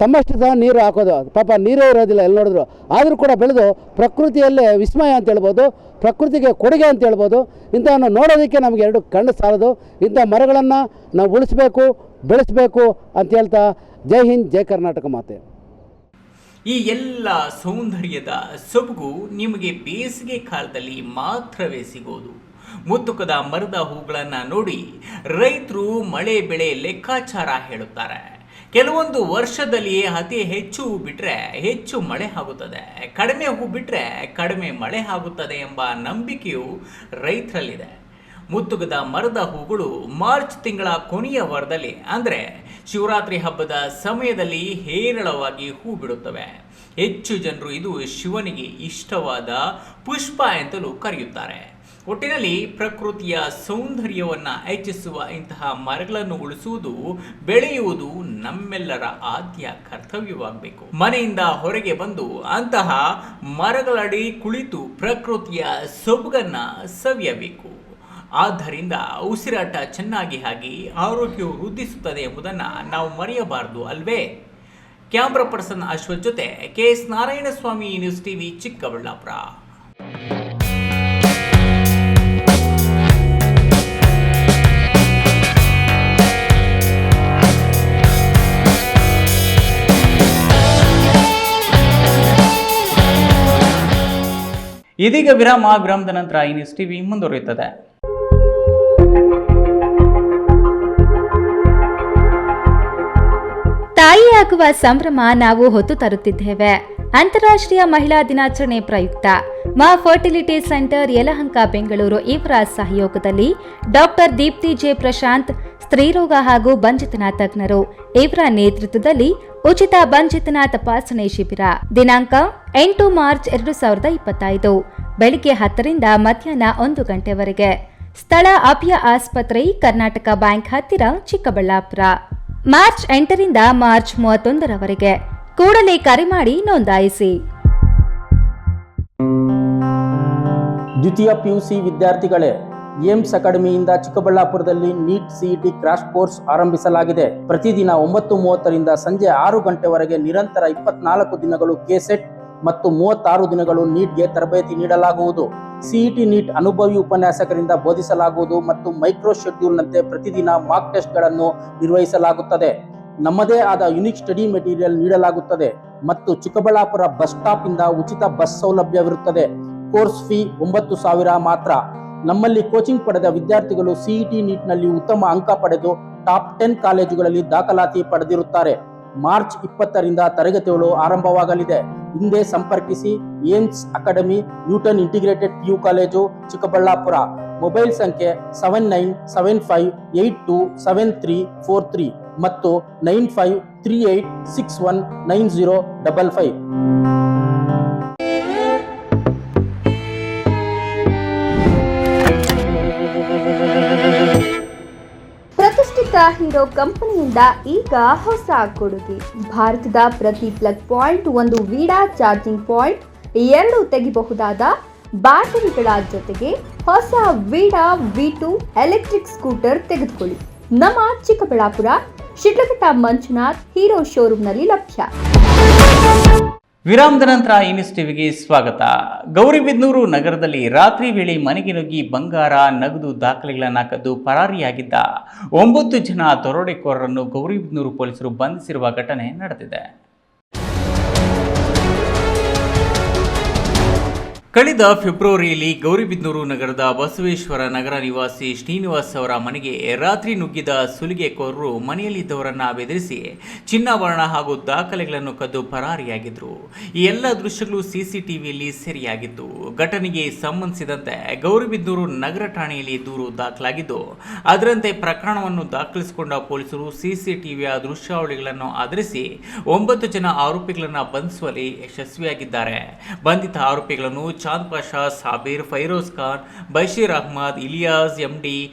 ತಮ್ಮಷ್ಟು ಸಹ ನೀರು ಹಾಕೋದು, ಪಾಪ ನೀರೇ ಇರೋದಿಲ್ಲ ಎಲ್ಲಿ ನೋಡಿದ್ರು. ಆದರೂ ಕೂಡ ಬೆಳೆದು ಪ್ರಕೃತಿಯಲ್ಲೇ ವಿಸ್ಮಯ ಅಂತ ಹೇಳ್ಬೋದು, ಪ್ರಕೃತಿಗೆ ಕೊಡುಗೆ ಅಂತ ಹೇಳ್ಬೋದು. ಇಂಥವನ್ನು ನೋಡೋದಕ್ಕೆ ನಮಗೆ ಎರಡು ಕಣ್ಣು ಸಾಲದು. ಇಂಥ ಮರಗಳನ್ನು ನಾವು ಉಳಿಸ್ಬೇಕು, ಬೆಳೆಸಬೇಕು ಅಂತ ಹೇಳ್ತಾ ಜೈ ಹಿಂದ್, ಜೈ ಕರ್ನಾಟಕ ಮಾತೆ. ಈ ಎಲ್ಲ ಸೌಂದರ್ಯದ ಸೊಬಗು ನಿಮಗೆ ಬೇಸಿಗೆ ಕಾಲದಲ್ಲಿ ಮಾತ್ರವೇ ಸಿಗೋದು. ಮುತ್ತುಕದ ಮರದ ಹೂಗಳನ್ನು ನೋಡಿ ರೈತರು ಮಳೆ ಬೆಳೆ ಲೆಕ್ಕಾಚಾರ ಹೇಳುತ್ತಾರೆ. ಕೆಲವೊಂದು ವರ್ಷದಲ್ಲಿ ಅತಿ ಹೆಚ್ಚು ಹೂ ಬಿಟ್ಟರೆ ಹೆಚ್ಚು ಮಳೆ ಆಗುತ್ತದೆ, ಕಡಿಮೆ ಹೂ ಬಿಟ್ಟರೆ ಕಡಿಮೆ ಮಳೆ ಆಗುತ್ತದೆ ಎಂಬ ನಂಬಿಕೆಯು ರೈತರಲ್ಲಿದೆ. ಮುತ್ತುಗದ ಮರದ ಹೂಗಳು ಮಾರ್ಚ್ ತಿಂಗಳ ಕೊನೆಯ ವಾರದಲ್ಲಿ ಅಂದರೆ ಶಿವರಾತ್ರಿ ಹಬ್ಬದ ಸಮಯದಲ್ಲಿ ಹೇರಳವಾಗಿ ಹೂ ಬಿಡುತ್ತವೆ. ಹೆಚ್ಚು ಜನರು ಇದು ಶಿವನಿಗೆ ಇಷ್ಟವಾದ ಪುಷ್ಪ ಎಂತಲೂ ಕರೆಯುತ್ತಾರೆ. ಒಟ್ಟಿನಲ್ಲಿ ಪ್ರಕೃತಿಯ ಸೌಂದರ್ಯವನ್ನು ಹೆಚ್ಚಿಸುವ ಇಂತಹ ಮರಗಳನ್ನು ಉಳಿಸುವುದು, ಬೆಳೆಯುವುದು ನಮ್ಮೆಲ್ಲರ ಆದ್ಯ ಕರ್ತವ್ಯವಾಗಬೇಕು. ಮನೆಯಿಂದ ಹೊರಗೆ ಬಂದು ಅಂತಹ ಮರಗಳಡಿ ಕುಳಿತು ಪ್ರಕೃತಿಯ ಸೊಬಗನ್ನು ಸವಿಯಬೇಕು. ಆದ್ದರಿಂದ ಉಸಿರಾಟ ಚೆನ್ನಾಗಿ ಆಗಿ ಆರೋಗ್ಯವು ವೃದ್ಧಿಸುತ್ತದೆ ಎಂಬುದನ್ನು ನಾವು ಮರೆಯಬಾರದು ಅಲ್ವೇ? ಕ್ಯಾಮ್ರಾ ಪರ್ಸನ್ ಅಶ್ವಥ್ ಜೊತೆ KS Narayanaswamy, news TV, Chikkaballapur. ಇದೀಗ ವಿರಾಮದ ನಂತರ ಈ ನ್ಯೂಸ್ ಟಿವಿ ಮುಂದುವರಿಯುತ್ತದೆ. ತಾಯಿಯಾಗುವ ಸಂಭ್ರಮ ನಾವು ಹೊತ್ತು ತರುತ್ತಿದ್ದೇವೆ. ಅಂತಾರಾಷ್ಟ್ರೀಯ ಮಹಿಳಾ ದಿನಾಚರಣೆ ಪ್ರಯುಕ್ತ ಮಾ ಫರ್ಟಿಲಿಟಿ ಸೆಂಟರ್ ಯಲಹಂಕ ಬೆಂಗಳೂರು ಇವರ ಸಹಯೋಗದಲ್ಲಿ ಡಾಕ್ಟರ್ ದೀಪ್ತಿ ಜೆ ಪ್ರಶಾಂತ್ ಸ್ತ್ರೀರೋಗ ಹಾಗೂ ಬಂಜಿತನ ತಜ್ಞರು ಇವರ ನೇತೃತ್ವದಲ್ಲಿ ಉಚಿತ ಬಂಜಿತನ ತಪಾಸಣೆ ಶಿಬಿರ ದಿನಾಂಕ 8 ಮಾರ್ಚ್ 2025 ಬೆಳಿಗ್ಗೆ 10 ರಿಂದ ಮಧ್ಯಾಹ್ನ 1 ಗಂಟೆವರೆಗೆ. ಸ್ಥಳ ಅಭಯ ಆಸ್ಪತ್ರೆ, ಕರ್ನಾಟಕ ಬ್ಯಾಂಕ್ ಹತ್ತಿರ, ಚಿಕ್ಕಬಳ್ಳಾಪುರ. ಮಾರ್ಚ್ 8 ರಿಂದ ಮಾರ್ಚ್ 31 ಕೂಡಲೇ ಕರೆ ಮಾಡಿ ನೋಂದಾಯಿಸಿ. ದ್ವಿತೀಯ PUC ವಿದ್ಯಾರ್ಥಿಗಳೇ, ಏಮ್ಸ್ ಅಕಾಡೆಮಿಯಿಂದ ಚಿಕ್ಕಬಳ್ಳಾಪುರದಲ್ಲಿ ನೀಟ್ CET ಕ್ರಾಶ್ ಕೋರ್ಸ್ ಆರಂಭಿಸಲಾಗಿದೆ. ಪ್ರತಿದಿನ 9:30 ರಿಂದ ಸಂಜೆ 6 ಗಂಟೆವರೆಗೆ ನಿರಂತರ 24 ದಿನಗಳು KSET ಮತ್ತು 36 ದಿನಗಳು ನೀಟ್ಗೆ ತರಬೇತಿ ನೀಡಲಾಗುವುದು. CET ನೀಟ್ ಅನುಭವಿ ಉಪನ್ಯಾಸಕರಿಂದ ಬೋಧಿಸಲಾಗುವುದು ಮತ್ತು ಮೈಕ್ರೋ ಶೆಡ್ಯೂಲ್ನಂತೆ ಪ್ರತಿದಿನ ಮಾಕ್ ಟೆಸ್ಟ್ಗಳನ್ನು ನಿರ್ವಹಿಸಲಾಗುತ್ತದೆ. ನಮ್ಮದೇ ಆದ ಯುನಿಕ್ ಸ್ಟಡಿ ಮೆಟೀರಿಯಲ್ ನೀಡಲಾಗುತ್ತದೆ ಮತ್ತು ಚಿಕ್ಕಬಳ್ಳಾಪುರ ಬಸ್ ಸ್ಟಾಪ್ ಇಂದ ಉಚಿತ ಬಸ್ ಸೌಲಭ್ಯವಿರುತ್ತದೆ. ಕೋರ್ಸ್ ಫೀ 9,000 ಮಾತ್ರ. ನಮ್ಮಲ್ಲಿ ಕೋಚಿಂಗ್ ಪಡೆದ ವಿದ್ಯಾರ್ಥಿಗಳು CET ನೀಟ್ನಲ್ಲಿ ಉತ್ತಮ ಅಂಕ ಪಡೆದು ಟಾಪ್ 10 ಕಾಲೇಜುಗಳಲ್ಲಿ ದಾಖಲಾತಿ ಪಡೆದಿರುತ್ತಾರೆ. ಮಾರ್ಚ್ 20 ರಿಂದ ತರಗತಿಗಳು ಆರಂಭವಾಗಲಿದೆ. ಹಿಂದೆ ಸಂಪರ್ಕಿಸಿ Aims academy, Newton integrated PU college, Chikkaballapur. Mobile ಸಂಖ್ಯೆ 7975827343 ಮತ್ತು 9538619055. ಪ್ರತಿಷ್ಠಿತ ಹೀರೋ ಕಂಪನಿಯಿಂದ ಈಗ ಹೊಸ ಕೊಡುಗೆ. ಭಾರತದ ಪ್ರತಿ ಪ್ಲಗ್ ಪಾಯಿಂಟ್ ಒಂದು ವೀಡಾ ಚಾರ್ಜಿಂಗ್ ಪಾಯಿಂಟ್, 2 ತೆಗಿಬಹುದಾದ ಬ್ಯಾಟರಿಗಳ ಜೊತೆಗೆ ಹೊಸ ವೀಡಾ V2 ಎಲೆಕ್ಟ್ರಿಕ್ ಸ್ಕೂಟರ್ ತೆಗೆದುಕೊಳ್ಳಿ. ನಮ್ಮ ಚಿಕ್ಕಬಳ್ಳಾಪುರ ಶಿಡ್ಲಘಟ್ಟ ಮಂಜುನಾಥ್ ಹೀರೋ ಶೋರೂಮ್ನಲ್ಲಿ ಲಭ್ಯ. ವಿರಾಮದ ನಂತರ ಇನ್ಯೂಸ್ ಟಿವಿಗೆ ಸ್ವಾಗತ. ಗೌರಿಬಿದನೂರು ನಗರದಲ್ಲಿ ರಾತ್ರಿ ವೇಳೆ ಮನೆಗೆ ನುಗ್ಗಿ ಬಂಗಾರ, ನಗದು, ದಾಖಲೆಗಳನ್ನು ಕದ್ದು ಪರಾರಿಯಾಗಿದ್ದ 9 ಜನ ದರೋಡೆಕೋರರನ್ನು ಗೌರಿಬಿದನೂರು ಪೊಲೀಸರು ಬಂಧಿಸಿರುವ ಘಟನೆ ನಡೆದಿದೆ. ಕಳೆದ ಫೆಬ್ರವರಿಯಲ್ಲಿ ಗೌರಿಬಿದನೂರು ನಗರದ ಬಸವೇಶ್ವರ ನಗರ ನಿವಾಸಿ ಶ್ರೀನಿವಾಸ್ ಅವರ ಮನೆಗೆ ರಾತ್ರಿ ನುಗ್ಗಿದ ಸುಲಿಗೆಕೋರರು ಮನೆಯಲ್ಲಿದ್ದವರನ್ನ ಬೆದರಿಸಿ ಚಿನ್ನಾಭರಣ ಹಾಗೂ ದಾಖಲೆಗಳನ್ನು ಕದ್ದು ಪರಾರಿಯಾಗಿದ್ದರು. ಈ ಎಲ್ಲ ದೃಶ್ಯಗಳು CCTVಯಲ್ಲಿ ಸೆರೆಯಾಗಿದ್ದು, ಘಟನೆಗೆ ಸಂಬಂಧಿಸಿದಂತೆ ಗೌರಿಬಿದನೂರು ನಗರ ಠಾಣೆಯಲ್ಲಿ ದೂರು ದಾಖಲಾಗಿದ್ದು, ಅದರಂತೆ ಪ್ರಕರಣವನ್ನು ದಾಖಲಿಸಿಕೊಂಡ ಪೊಲೀಸರು CCTVಯ ದೃಶ್ಯಾವಳಿಗಳನ್ನು ಆಧರಿಸಿ 9 ಜನ ಆರೋಪಿಗಳನ್ನು ಬಂಧಿಸುವಲ್ಲಿ ಯಶಸ್ವಿಯಾಗಿದ್ದಾರೆ. ಬಂಧಿತ ಆರೋಪಿಗಳನ್ನು ಚಾಂದ್ ಪಾಷಾ, ಸಾಬೀರ್, ಫೈರೋಜ್ ಖಾನ್, ಬಶೀರ್ ಅಹ್ಮದ್, ಇಲಿಯಾಸ್, MD,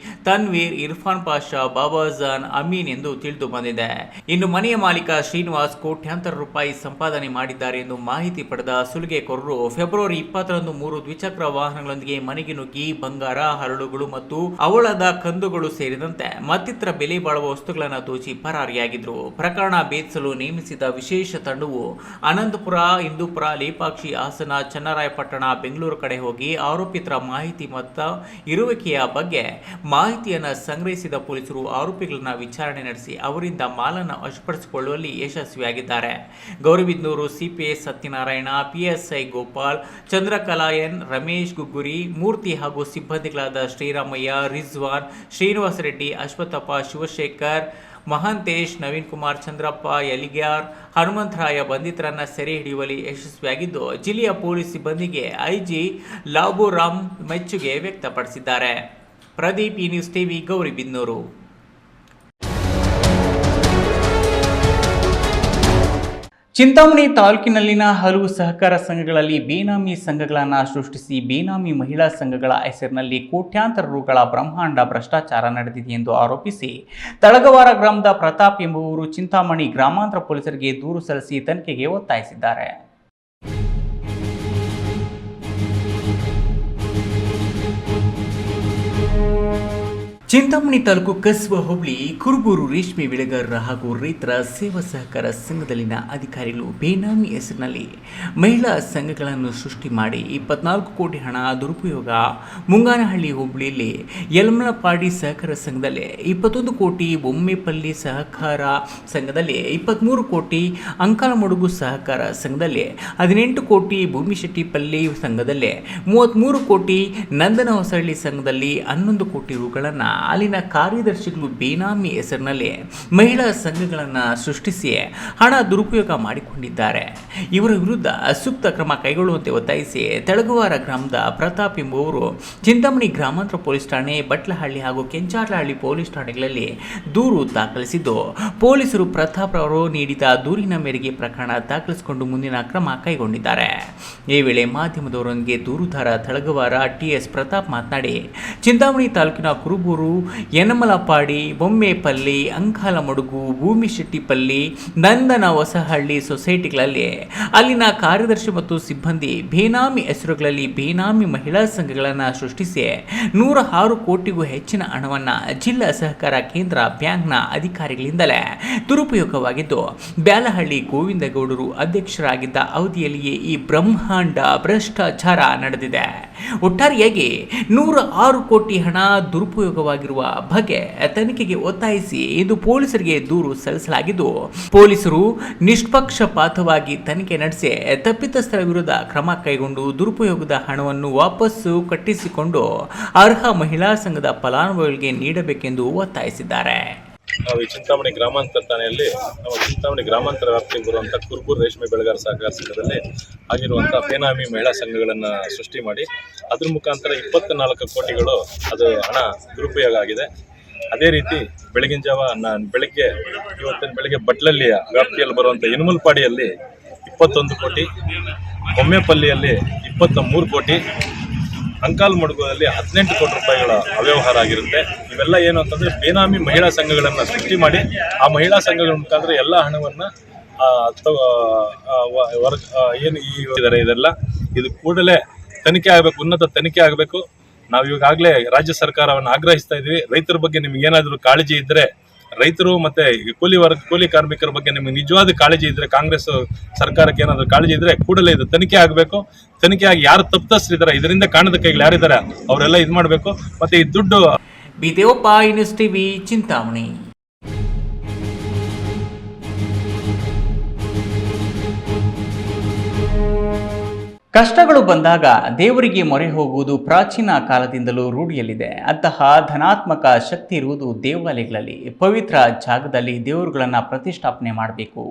ತನ್ವೀರ್, ಇರ್ಫಾನ್ ಪಾಷಾ, ಬಾಬಾಜಾನ್, ಅಮೀನ್ ಎಂದು ತಿಳಿದು ಬಂದಿದೆ. ಇನ್ನು ಮನೆಯ ಮಾಲೀಕ ಶ್ರೀನಿವಾಸ್ ಕೋಟ್ಯಾಂತರ ರೂಪಾಯಿ ಸಂಪಾದನೆ ಮಾಡಿದ್ದಾರೆ ಎಂದು ಮಾಹಿತಿ ಪಡೆದ ಸುಲಿಗೆಕೋರರು ಫೆಬ್ರವರಿ 20ರಂದು 3 ದ್ವಿಚಕ್ರ ವಾಹನಗಳೊಂದಿಗೆ ಮನೆಗೆ ನುಗ್ಗಿ ಬಂಗಾರ, ಹರಳುಗಳು ಮತ್ತು ಅವಳದ ಕಂದುಗಳು ಸೇರಿದಂತೆ ಮತ್ತಿತರ ಬೆಲೆ ಬಾಳುವ ವಸ್ತುಗಳನ್ನು ದೋಚಿ ಪರಾರಿಯಾಗಿದ್ರು. ಪ್ರಕರಣ ಭೇದಿಸಲು ನೇಮಿಸಿದ ವಿಶೇಷ ತಂಡವು ಅನಂತಪುರ, ಇಂದೂಪುರ, ಲೇಪಾಕ್ಷಿ, ಹಾಸನ, ಚನ್ನರಾಯಪಟ್ಟಣ, ಬೆಂಗಳೂರು ಕಡೆ ಹೋಗಿ ಆರೋಪಿತರ ಮಾಹಿತಿ ಮತ್ತು ಇರುವಿಕೆಯ ಬಗ್ಗೆ ಮಾಹಿತಿಯನ್ನು ಸಂಗ್ರಹಿಸಿದ ಪೊಲೀಸರು ಆರೋಪಿಗಳನ್ನ ವಿಚಾರಣೆ ನಡೆಸಿ ಅವರಿಂದ ಮಾಲನ್ನು ವಶಪಡಿಸಿಕೊಳ್ಳುವಲ್ಲಿ ಯಶಸ್ವಿಯಾಗಿದ್ದಾರೆ. Gauribidanur CPS Satyanarayana, PSI Gopal, Chandrakala N, Ramesh Gugguri, Murthy ಹಾಗೂ ಸಿಬ್ಬಂದಿಗಳಾದ ಶ್ರೀರಾಮಯ್ಯ, ರಿಜ್ವಾನ್, ಶ್ರೀನಿವಾಸ ರೆಡ್ಡಿ, ಅಶ್ವತ್ಥಪ್ಪ, ಶಿವಶೇಖರ್, ಮಹಾಂತೇಶ್, ನವೀನ್ ಕುಮಾರ್, ಚಂದ್ರಪ್ಪ, ಯಲಿಗ್ಯಾರ್, ಹನುಮಂತರಾಯ ಬಂಧಿತರನ್ನ ಸೆರೆ ಹಿಡಿಯುವಲ್ಲಿ ಯಶಸ್ವಿಯಾಗಿದ್ದು, ಜಿಲ್ಲೆಯ ಪೊಲೀಸ್ ಸಿಬ್ಬಂದಿಗೆ IG ಲಾಬುರಾಮ್ ಮೆಚ್ಚುಗೆ ವ್ಯಕ್ತಪಡಿಸಿದ್ದಾರೆ. Pradeep, news TV, Gauribidanur. ಚಿಂತಾಮಣಿ ತಾಲೂಕಿನಲ್ಲಿನ ಹಲವು ಸಹಕಾರ ಸಂಘಗಳಲ್ಲಿ ಬೇನಾಮಿ ಸಂಘಗಳನ್ನು ಸೃಷ್ಟಿಸಿ ಬೇನಾಮಿ ಮಹಿಳಾ ಸಂಘಗಳ ಹೆಸರಿನಲ್ಲಿ ಕೋಟ್ಯಾಂತರ ರುಗಳ ಬ್ರಹ್ಮಾಂಡ ಭ್ರಷ್ಟಾಚಾರ ನಡೆದಿದೆ ಎಂದು ಆರೋಪಿಸಿ ತಳಗವಾರ ಗ್ರಾಮದ ಪ್ರತಾಪ್ ಎಂಬುವರು ಚಿಂತಾಮಣಿ ಗ್ರಾಮಾಂತರ ಪೊಲೀಸರಿಗೆ ದೂರು ಸಲ್ಲಿಸಿ ತನಿಖೆಗೆ ಒತ್ತಾಯಿಸಿದ್ದಾರೆ. ಚಿಂತಾಮಣಿ ತಾಲೂಕು ಕಸ್ಬಾ ಹೋಬಳಿ ಕುರುಬೂರು ರೇಷ್ಮೆ ಬೆಳೆಗಾರರ ಹಾಗೂ ರೈತರ ಸೇವಾ ಸಹಕಾರ ಸಂಘದಲ್ಲಿನ ಅಧಿಕಾರಿಗಳು ಬೇನಾಮಿ ಹೆಸರಿನಲ್ಲಿ ಮಹಿಳಾ ಸಂಘಗಳನ್ನು ಸೃಷ್ಟಿ ಮಾಡಿ 24 ಕೋಟಿ ಹಣ ದುರುಪಯೋಗ, ಮುಂಗಾನಹಳ್ಳಿ ಹೋಬಳಿಯಲ್ಲಿ ಯಲಮಲಪಾಡಿ ಸಹಕಾರ ಸಂಘದಲ್ಲಿ 21 ಕೋಟಿ, ಬೊಮ್ಮೆಪಲ್ಲಿ ಸಹಕಾರ ಸಂಘದಲ್ಲಿ 23 ಕೋಟಿ, ಅಂಕಲಮಡುಗು ಸಹಕಾರ ಸಂಘದಲ್ಲಿ 18 ಕೋಟಿ, ಭೂಮಿಶೆಟ್ಟಿಪಲ್ಲಿ ಸಂಘದಲ್ಲಿ 33 ಕೋಟಿ, ನಂದನ ಹೊಸಹಳ್ಳಿ ಸಂಘದಲ್ಲಿ 11 ಕೋಟಿ ರುಗಳನ್ನು ಅಲ್ಲಿನ ಕಾರ್ಯದರ್ಶಿಗಳು ಬೇನಾಮಿ ಹೆಸರಿನಲ್ಲಿ ಮಹಿಳಾ ಸಂಘಗಳನ್ನು ಸೃಷ್ಟಿಸಿ ಹಣ ದುರುಪಯೋಗ ಮಾಡಿಕೊಂಡಿದ್ದಾರೆ. ಇವರ ವಿರುದ್ಧ ಸೂಕ್ತ ಕ್ರಮ ಕೈಗೊಳ್ಳುವಂತೆ ಒತ್ತಾಯಿಸಿ ತೆಳಗುವಾರ ಗ್ರಾಮದ ಪ್ರತಾಪ್ ಎಂಬುವರು ಚಿಂತಾಮಣಿ ಗ್ರಾಮಾಂತರ ಪೊಲೀಸ್ ಠಾಣೆ, ಬಟ್ಲಹಳ್ಳಿ ಹಾಗೂ ಕೆಂಚಾರ್ಲಹಳ್ಳಿ ಪೊಲೀಸ್ ಠಾಣೆಗಳಲ್ಲಿ ದೂರು ದಾಖಲಿಸಿದ್ದು, ಪೊಲೀಸರು ಪ್ರತಾಪ್ ಅವರು ನೀಡಿದ ದೂರಿನ ಮೇರೆಗೆ ಪ್ರಕರಣ ದಾಖಲಿಸಿಕೊಂಡು ಮುಂದಿನ ಕ್ರಮ ಕೈಗೊಂಡಿದ್ದಾರೆ. ಈ ವೇಳೆ ಮಾಧ್ಯಮದವರೊಂದಿಗೆ ದೂರುದಾರ ತೆಳಗುವಾರ ಟಿಎಸ್ ಪ್ರತಾಪ್ ಮಾತನಾಡಿ, ಚಿಂತಾಮಣಿ ತಾಲೂಕಿನ ಕುರುಬೂರು, ಯನಮಲಪಾಡಿ, ಬೊಮ್ಮೆಪಲ್ಲಿ, ಅಂಕಾಲಮಡುಗು, ಭೂಮಿಶೆಟ್ಟಿಪಲ್ಲಿ, ನಂದನ ಹೊಸಹಳ್ಳಿ ಸೊಸೈಟಿಗಳಲ್ಲಿ ಅಲ್ಲಿನ ಕಾರ್ಯದರ್ಶಿ ಮತ್ತು ಸಿಬ್ಬಂದಿ ಬೇನಾಮಿ ಹೆಸರುಗಳಲ್ಲಿ ಬೇನಾಮಿ ಮಹಿಳಾ ಸಂಘಗಳನ್ನು ಸೃಷ್ಟಿಸಿ 106 ಕೋಟಿಗೂ ಹೆಚ್ಚಿನ ಹಣವನ್ನು ಜಿಲ್ಲಾ ಸಹಕಾರ ಕೇಂದ್ರ ಬ್ಯಾಂಕ್ನ ಅಧಿಕಾರಿಗಳಿಂದಲೇ ದುರುಪಯೋಗವಾಗಿದ್ದು, ಬ್ಯಾಲಹಳ್ಳಿ ಗೋವಿಂದಗೌಡರು ಅಧ್ಯಕ್ಷರಾಗಿದ್ದ ಅವಧಿಯಲ್ಲಿಯೇ ಈ ಬ್ರಹ್ಮಾಂಡ ಭ್ರಷ್ಟಾಚಾರ ನಡೆದಿದೆ. ಒಟ್ಟಾರೆಯಾಗಿ 106 ಕೋಟಿ ಹಣ ದುರುಪಯೋಗವಾಗಿರುವ ಬಗ್ಗೆ ತನಿಖೆಗೆ ಒತ್ತಾಯಿಸಿ ಇಂದು ಪೊಲೀಸರಿಗೆ ದೂರು ಸಲ್ಲಿಸಲಾಗಿದ್ದು, ಪೊಲೀಸರು ನಿಷ್ಪಕ್ಷಪಾತವಾಗಿ ತನಿಖೆ ನಡೆಸಿ ತಪ್ಪಿತಸ್ಥರ ವಿರುದ್ಧ ಕ್ರಮ ಕೈಗೊಂಡು ದುರುಪಯೋಗದ ಹಣವನ್ನು ವಾಪಸ್ಸು ಕಟ್ಟಿಸಿಕೊಂಡು ಅರ್ಹ ಮಹಿಳಾ ಸಂಘದ ಫಲಾನುಭವಿಗಳಿಗೆ ನೀಡಬೇಕೆಂದು ಒತ್ತಾಯಿಸಿದ್ದಾರೆ. ನಾವು ಈ ಚಿಂತಾಮಣಿ ಗ್ರಾಮಾಂತರ ಠಾಣೆಯಲ್ಲಿ ನಮ್ಮ ಚಿಂತಾಮಣಿ ಗ್ರಾಮಾಂತರ ವ್ಯಾಪ್ತಿಗೆ ಬರುವಂಥ ಕುರುಬೂರು ರೇಷ್ಮೆ ಬೆಳೆಗಾರ ಸಹಕಾರ ಸಂಘದಲ್ಲಿ ಆಗಿರುವಂಥ ಬೇನಾಮಿ ಮಹಿಳಾ ಸಂಘಗಳನ್ನು ಸೃಷ್ಟಿ ಮಾಡಿ ಅದ್ರ ಮುಖಾಂತರ 24 ಕೋಟಿಗಳು ಅದು ಹಣ ದುರುಪಯೋಗ ಆಗಿದೆ. ಅದೇ ರೀತಿ ಬೆಳಗಿನ ಜಾವ ಇವತ್ತಿನ ಬೆಳಗ್ಗೆ ಬಟ್ಲಳ್ಳಿಯ ವ್ಯಾಪ್ತಿಯಲ್ಲಿ ಬರುವಂಥ ಯನಮಲಪಾಡಿಯಲ್ಲಿ 21 ಕೋಟಿ, ಬೊಮ್ಮೆಪಲ್ಲಿಯಲ್ಲಿ 23 ಕೋಟಿ, ಅಂಕಾಲಮಡುಗುದಲ್ಲಿ 18 ಕೋಟಿ ರೂಪಾಯಿಗಳ ಅವ್ಯವಹಾರ ಆಗಿರುತ್ತೆ. ಇವೆಲ್ಲ ಏನು ಅಂತಂದರೆ ಬೇನಾಮಿ ಮಹಿಳಾ ಸಂಘಗಳನ್ನು ಸೃಷ್ಟಿ ಮಾಡಿ ಆ ಮಹಿಳಾ ಸಂಘಗಳ ಮುಖಾಂತರ ಎಲ್ಲ ಹಣವನ್ನು ಏನು ಇದ್ದಾರೆ ಇದೆಲ್ಲ ಇದು ಕೂಡಲೇ ತನಿಖೆ ಆಗಬೇಕು, ಉನ್ನತ ತನಿಖೆ ಆಗಬೇಕು. ನಾವು ಈಗಾಗಲೇ ರಾಜ್ಯ ಸರ್ಕಾರವನ್ನು ಆಗ್ರಹಿಸ್ತಾ ಇದ್ದೀವಿ. ರೈತರ ಬಗ್ಗೆ ನಿಮ್ಗೆ ಏನಾದರೂ ಕಾಳಜಿ ಇದ್ದರೆ, ರೈತರು ಮತ್ತು ಕೂಲಿ ಕಾರ್ಮಿಕರ ಬಗ್ಗೆ ನಿಮಗೆ ನಿಜವಾದ ಕಾಳಜಿ ಇದ್ದರೆ, ಕಾಂಗ್ರೆಸ್ ಸರ್ಕಾರಕ್ಕೆ ಏನಾದರೂ ಕಾಳಜಿ ಇದ್ದರೆ ಕೂಡಲೇ ಇದು ತನಿಖೆ ಆಗಬೇಕು. ತನಿಖೆ ಆಗಿ ಯಾರು ತಪ್ಪಿತಸ್ಥರಿದ್ದಾರೆ, ಇದರಿಂದ ಕಾಣದ ಕೈಗಳು ಯಾರಿದ್ದಾರೆ ಅವರೆಲ್ಲ ಇದು ಮಾಡಬೇಕು. ಮತ್ತು ಈ ದುಡ್ಡು ಬಿದೇವಪ್ಪ, ನ್ಯೂಸ್ ಟಿವಿ, ಚಿಂತಾಮಣಿ. ಕಷ್ಟಗಳು ಬಂದಾಗ ದೇವರಿಗೆ ಮೊರೆ ಹೋಗುವುದು ಪ್ರಾಚೀನ ಕಾಲದಿಂದಲೂ ರೂಢಿಯಲ್ಲಿದೆ. ಅಂತಹ ಧನಾತ್ಮಕ ಶಕ್ತಿ ಇರುವುದು ದೇವಾಲಯಗಳಲ್ಲಿ. ಪವಿತ್ರ ಜಾಗದಲ್ಲಿ ದೇವರುಗಳನ್ನು ಪ್ರತಿಷ್ಠಾಪನೆ ಮಾಡಬೇಕು.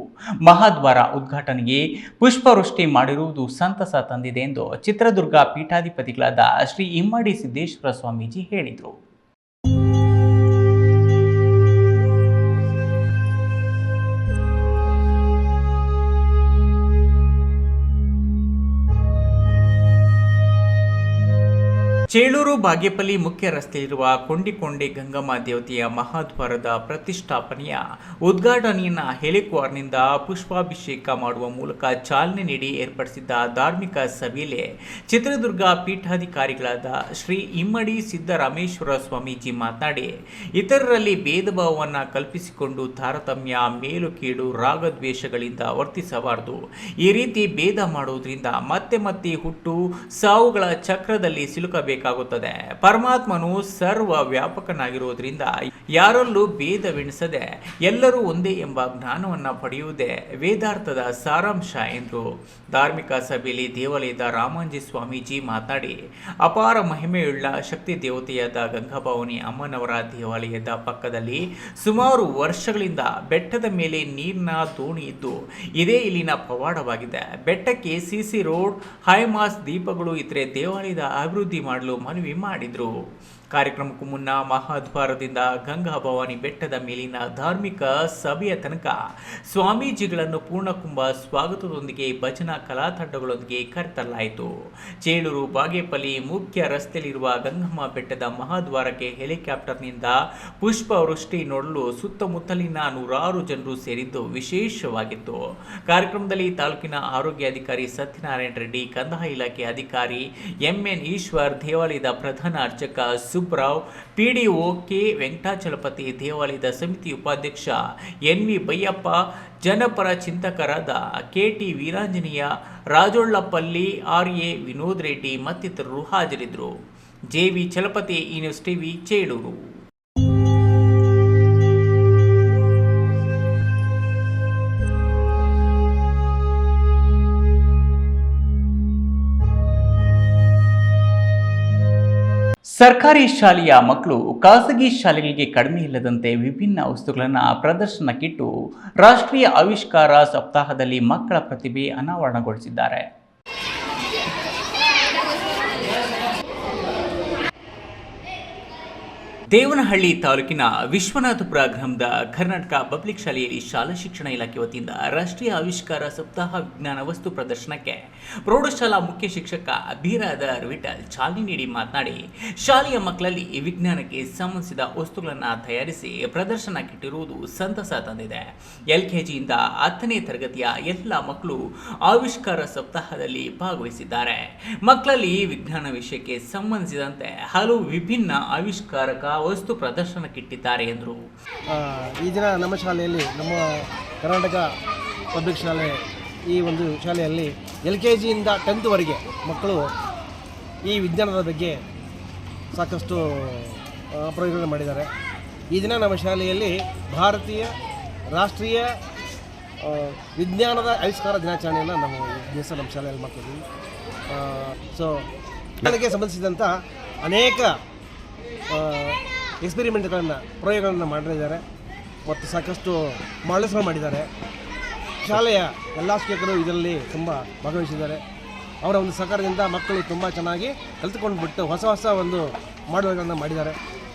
ಮಹಾದ್ವಾರ ಉದ್ಘಾಟನೆಗೆ ಪುಷ್ಪವೃಷ್ಟಿ ಮಾಡಿರುವುದು ಸಂತಸ ತಂದಿದೆ ಎಂದು ಚಿತ್ರದುರ್ಗ ಪೀಠಾಧಿಪತಿಗಳಾದ ಶ್ರೀ ಇಮ್ಮಡಿ ಸಿದ್ದೇಶ್ವರ ಸ್ವಾಮೀಜಿ ಹೇಳಿದರು. ಚೇಳೂರು ಬಾಗೇಪಲ್ಲಿ ಮುಖ್ಯ ರಸ್ತೆಯಲ್ಲಿರುವ ಕೊಂಡಿಕೊಂಡೆ ಗಂಗಮ್ಮ ದೇವತೆಯ ಮಹಾದ್ವಾರದ ಪ್ರತಿಷ್ಠಾಪನೆಯ ಉದ್ಘಾಟನೆಯನ್ನು ಹೆಲಿಕಾಪ್ಟರ್ನಿಂದ ಪುಷ್ಪಾಭಿಷೇಕ ಮಾಡುವ ಮೂಲಕ ಚಾಲನೆ ನೀಡಿ ಏರ್ಪಡಿಸಿದ್ದ ಧಾರ್ಮಿಕ ಸಭೆಯಲ್ಲಿ ಚಿತ್ರದುರ್ಗ ಪೀಠಾಧಿಕಾರಿಗಳಾದ ಶ್ರೀ ಇಮ್ಮಡಿ ಸಿದ್ದರಾಮೇಶ್ವರ ಸ್ವಾಮೀಜಿ ಮಾತನಾಡಿ, ಇತರರಲ್ಲಿ ಭೇದ ಭಾವವನ್ನು ಕಲ್ಪಿಸಿಕೊಂಡು ತಾರತಮ್ಯ, ಮೇಲು ಕೀಳು, ರಾಗದ್ವೇಷಗಳಿಂದ ವರ್ತಿಸಬಾರದು. ಈ ರೀತಿ ಭೇದ ಮಾಡುವುದರಿಂದ ಮತ್ತೆ ಮತ್ತೆ ಹುಟ್ಟು ಸಾವುಗಳ ಚಕ್ರದಲ್ಲಿ ಸಿಲುಕಬೇಕು. ಪರಮಾತ್ಮನು ಸರ್ವ ವ್ಯಾಪಕನಾಗಿರುವುದರಿಂದ ಯಾರಲ್ಲೂ ಭೇದವೆಣಿಸದೆ ಎಲ್ಲರೂ ಒಂದೇ ಎಂಬ ಜ್ಞಾನವನ್ನು ಪಡೆಯುವುದೇ ವೇದಾರ್ಥದ ಸಾರಾಂಶ ಎಂದರು. ಧಾರ್ಮಿಕ ಸಭೆಯಲ್ಲಿ ದೇವಾಲಯದ ರಾಮಾಂಜಿ ಸ್ವಾಮೀಜಿ ಮಾತನಾಡಿ, ಅಪಾರ ಮಹಿಮೆಯುಳ್ಳ ಶಕ್ತಿ ದೇವತೆಯಾದ ಗಂಗಾಭವಾನಿ ಅಮ್ಮನವರ ದೇವಾಲಯದ ಪಕ್ಕದಲ್ಲಿ ಸುಮಾರು ವರ್ಷಗಳಿಂದ ಬೆಟ್ಟದ ಮೇಲೆ ನೀರಿನ ದೋಣಿ ಇದ್ದು ಇದೇ ಇಲ್ಲಿನ ಪವಾಡವಾಗಿದೆ. ಬೆಟ್ಟಕ್ಕೆ ಸಿಸಿ ರೋಡ್, ಹೈಮಾಸ್ ದೀಪಗಳು ಇತರೆ ದೇವಾಲಯದ ಅಭಿವೃದ್ಧಿ ಮಾಡಲು ಮನವಿ ಮಾಡಿದರು. ಕಾರ್ಯಕ್ರಮಕ್ಕೂ ಮುನ್ನ ಮಹಾದ್ವಾರದಿಂದ ಗಂಗಾ ಭವಾನಿ ಬೆಟ್ಟದ ಮೇಲಿನ ಧಾರ್ಮಿಕ ಸಭೆಯ ತನಕ ಸ್ವಾಮೀಜಿಗಳನ್ನು ಪೂರ್ಣಕುಂಭ ಸ್ವಾಗತದೊಂದಿಗೆ ಭಜನಾ ಕಲಾತಂಡಗಳೊಂದಿಗೆ ಕರೆತರಲಾಯಿತು. ಚೇಳೂರು ಬಾಗೇಪಲ್ಲಿ ಮುಖ್ಯ ರಸ್ತೆಯಲ್ಲಿರುವ ಗಂಗಮ್ಮ ಬೆಟ್ಟದ ಮಹಾದ್ವಾರಕ್ಕೆ ಹೆಲಿಕಾಪ್ಟರ್ನಿಂದ ಪುಷ್ಪವೃಷ್ಟಿ ನೋಡಲು ಸುತ್ತಮುತ್ತಲಿನ 100 ಜನರು ಸೇರಿದ್ದು ವಿಶೇಷವಾಗಿತ್ತು. ಕಾರ್ಯಕ್ರಮದಲ್ಲಿ ತಾಲೂಕಿನ ಆರೋಗ್ಯಾಧಿಕಾರಿ ಸತ್ಯನಾರಾಯಣ ರೆಡ್ಡಿ, ಕಂದಾಯ ಇಲಾಖೆ ಅಧಿಕಾರಿ ಎಂಎನ್ ಈಶ್ವರ್, ದೇವಾಲಯದ ಪ್ರಧಾನ ಅರ್ಚಕ ಸುಬ್ರಾವ್, ಪಿಡಿಒ ಕೆ ವೆಂಕಟಾಚಲಪತಿ, ದೇವಾಲಯದ ಸಮಿತಿ ಉಪಾಧ್ಯಕ್ಷ ಎನ್ವಿ ಬಯ್ಯಪ್ಪ, ಜನಪರ ಚಿಂತಕರಾದ ಕೆಟಿ ವೀರಾಂಜನೇಯ, ರಾಜೊಳ್ಳಪಲ್ಲಿ, ಆರ್ಎ ವಿನೋದ್ ರೆಡ್ಡಿ ಮತ್ತಿತರರು ಹಾಜರಿದ್ದರು. JV Chalapathi, news TV, Chelur. ಸರ್ಕಾರಿ ಶಾಲೆಯ ಮಕ್ಕಳು ಖಾಸಗಿ ಶಾಲೆಗಳಿಗೆ ಕಡಿಮೆ ಇಲ್ಲದಂತೆ ವಿಭಿನ್ನ ವಸ್ತುಗಳನ್ನು ಪ್ರದರ್ಶನಕ್ಕಿಟ್ಟು ರಾಷ್ಟ್ರೀಯ ಆವಿಷ್ಕಾರ ಸಪ್ತಾಹದಲ್ಲಿ ಮಕ್ಕಳ ಪ್ರತಿಭೆ ಅನಾವರಣಗೊಳಿಸಿದ್ದಾರೆ. ದೇವನಹಳ್ಳಿ ತಾಲೂಕಿನ ವಿಶ್ವನಾಥಪುರ ಗ್ರಾಮದ ಕರ್ನಾಟಕ ಪಬ್ಲಿಕ್ ಶಾಲೆಯಲ್ಲಿ ಶಾಲಾ ಶಿಕ್ಷಣ ಇಲಾಖೆ ವತಿಯಿಂದ ರಾಷ್ಟ್ರೀಯ ಆವಿಷ್ಕಾರ ಸಪ್ತಾಹ ವಿಜ್ಞಾನ ವಸ್ತು ಪ್ರದರ್ಶನಕ್ಕೆ ಪ್ರೌಢಶಾಲಾ ಮುಖ್ಯ ಶಿಕ್ಷಕ ಬಿರಾದರ್ ವಿಠಲ್ ಚಾಲನೆ ನೀಡಿ ಮಾತನಾಡಿ, ಶಾಲೆಯ ಮಕ್ಕಳಲ್ಲಿ ವಿಜ್ಞಾನಕ್ಕೆ ಸಂಬಂಧಿಸಿದ ವಸ್ತುಗಳನ್ನು ತಯಾರಿಸಿ ಪ್ರದರ್ಶನಕ್ಕಿಟ್ಟಿರುವುದು ಸಂತಸ ತಂದಿದೆ. LKGಯಿಂದ 10ನೇ ತರಗತಿಯ ಎಲ್ಲ ಮಕ್ಕಳು ಆವಿಷ್ಕಾರ ಸಪ್ತಾಹದಲ್ಲಿ ಭಾಗವಹಿಸಿದ್ದಾರೆ. ಮಕ್ಕಳಲ್ಲಿ ವಿಜ್ಞಾನ ವಿಷಯಕ್ಕೆ ಸಂಬಂಧಿಸಿದಂತೆ ಹಲವು ವಿಭಿನ್ನ ಆವಿಷ್ಕಾರಕ ವಸ್ತು ಪ್ರದರ್ಶನಕ್ಕಿಟ್ಟಿದ್ದಾರೆ ಎಂದರು. ಈ ದಿನ ನಮ್ಮ ಶಾಲೆಯಲ್ಲಿ, ನಮ್ಮ ಕರ್ನಾಟಕ ಪಬ್ಲಿಕ್ ಶಾಲೆ, ಈ ಒಂದು ಶಾಲೆಯಲ್ಲಿ LKGಯಿಂದ 10th ಮಕ್ಕಳು ಈ ವಿಜ್ಞಾನದ ಬಗ್ಗೆ ಸಾಕಷ್ಟು ಪ್ರಯೋಗಗಳನ್ನು ಮಾಡಿದ್ದಾರೆ. ಈ ದಿನ ನಮ್ಮ ಶಾಲೆಯಲ್ಲಿ ಭಾರತೀಯ ರಾಷ್ಟ್ರೀಯ ವಿಜ್ಞಾನದ ಆವಿಷ್ಕಾರ ದಿನಾಚರಣೆಯನ್ನು ನಾವು ದಿವಸ ನಮ್ಮ ಶಾಲೆಯಲ್ಲಿ ಮಾಡ್ತಿದ್ದೀವಿ. ಸೊ ವಿಜ್ಞಾನಕ್ಕೆ ಸಂಬಂಧಿಸಿದಂಥ ಅನೇಕ ಎಕ್ಸ್ಪೆರಿಮೆಂಟ್ಗಳನ್ನು, ಪ್ರಯೋಗಗಳನ್ನು ಮಾಡಿದ್ದಾರೆ ಮತ್ತು ಸಾಕಷ್ಟು ಮಾಡಲ್ಸ್ಗಳು ಮಾಡಿದ್ದಾರೆ. ಶಾಲೆಯ ಎಲ್ಲ ಶಿಕ್ಷಕರು ಇದರಲ್ಲಿ ತುಂಬ ಭಾಗವಹಿಸಿದ್ದಾರೆ. ಅವರ ಒಂದು ಸಹಕಾರದಿಂದ ಮಕ್ಕಳು ತುಂಬ ಚೆನ್ನಾಗಿ ಕಲಿತುಕೊಂಡು ಬಿಟ್ಟು ಹೊಸ ಹೊಸ ಒಂದು ಮಾಡುವಗಳನ್ನು ಮಾಡಿದ್ದಾರೆ.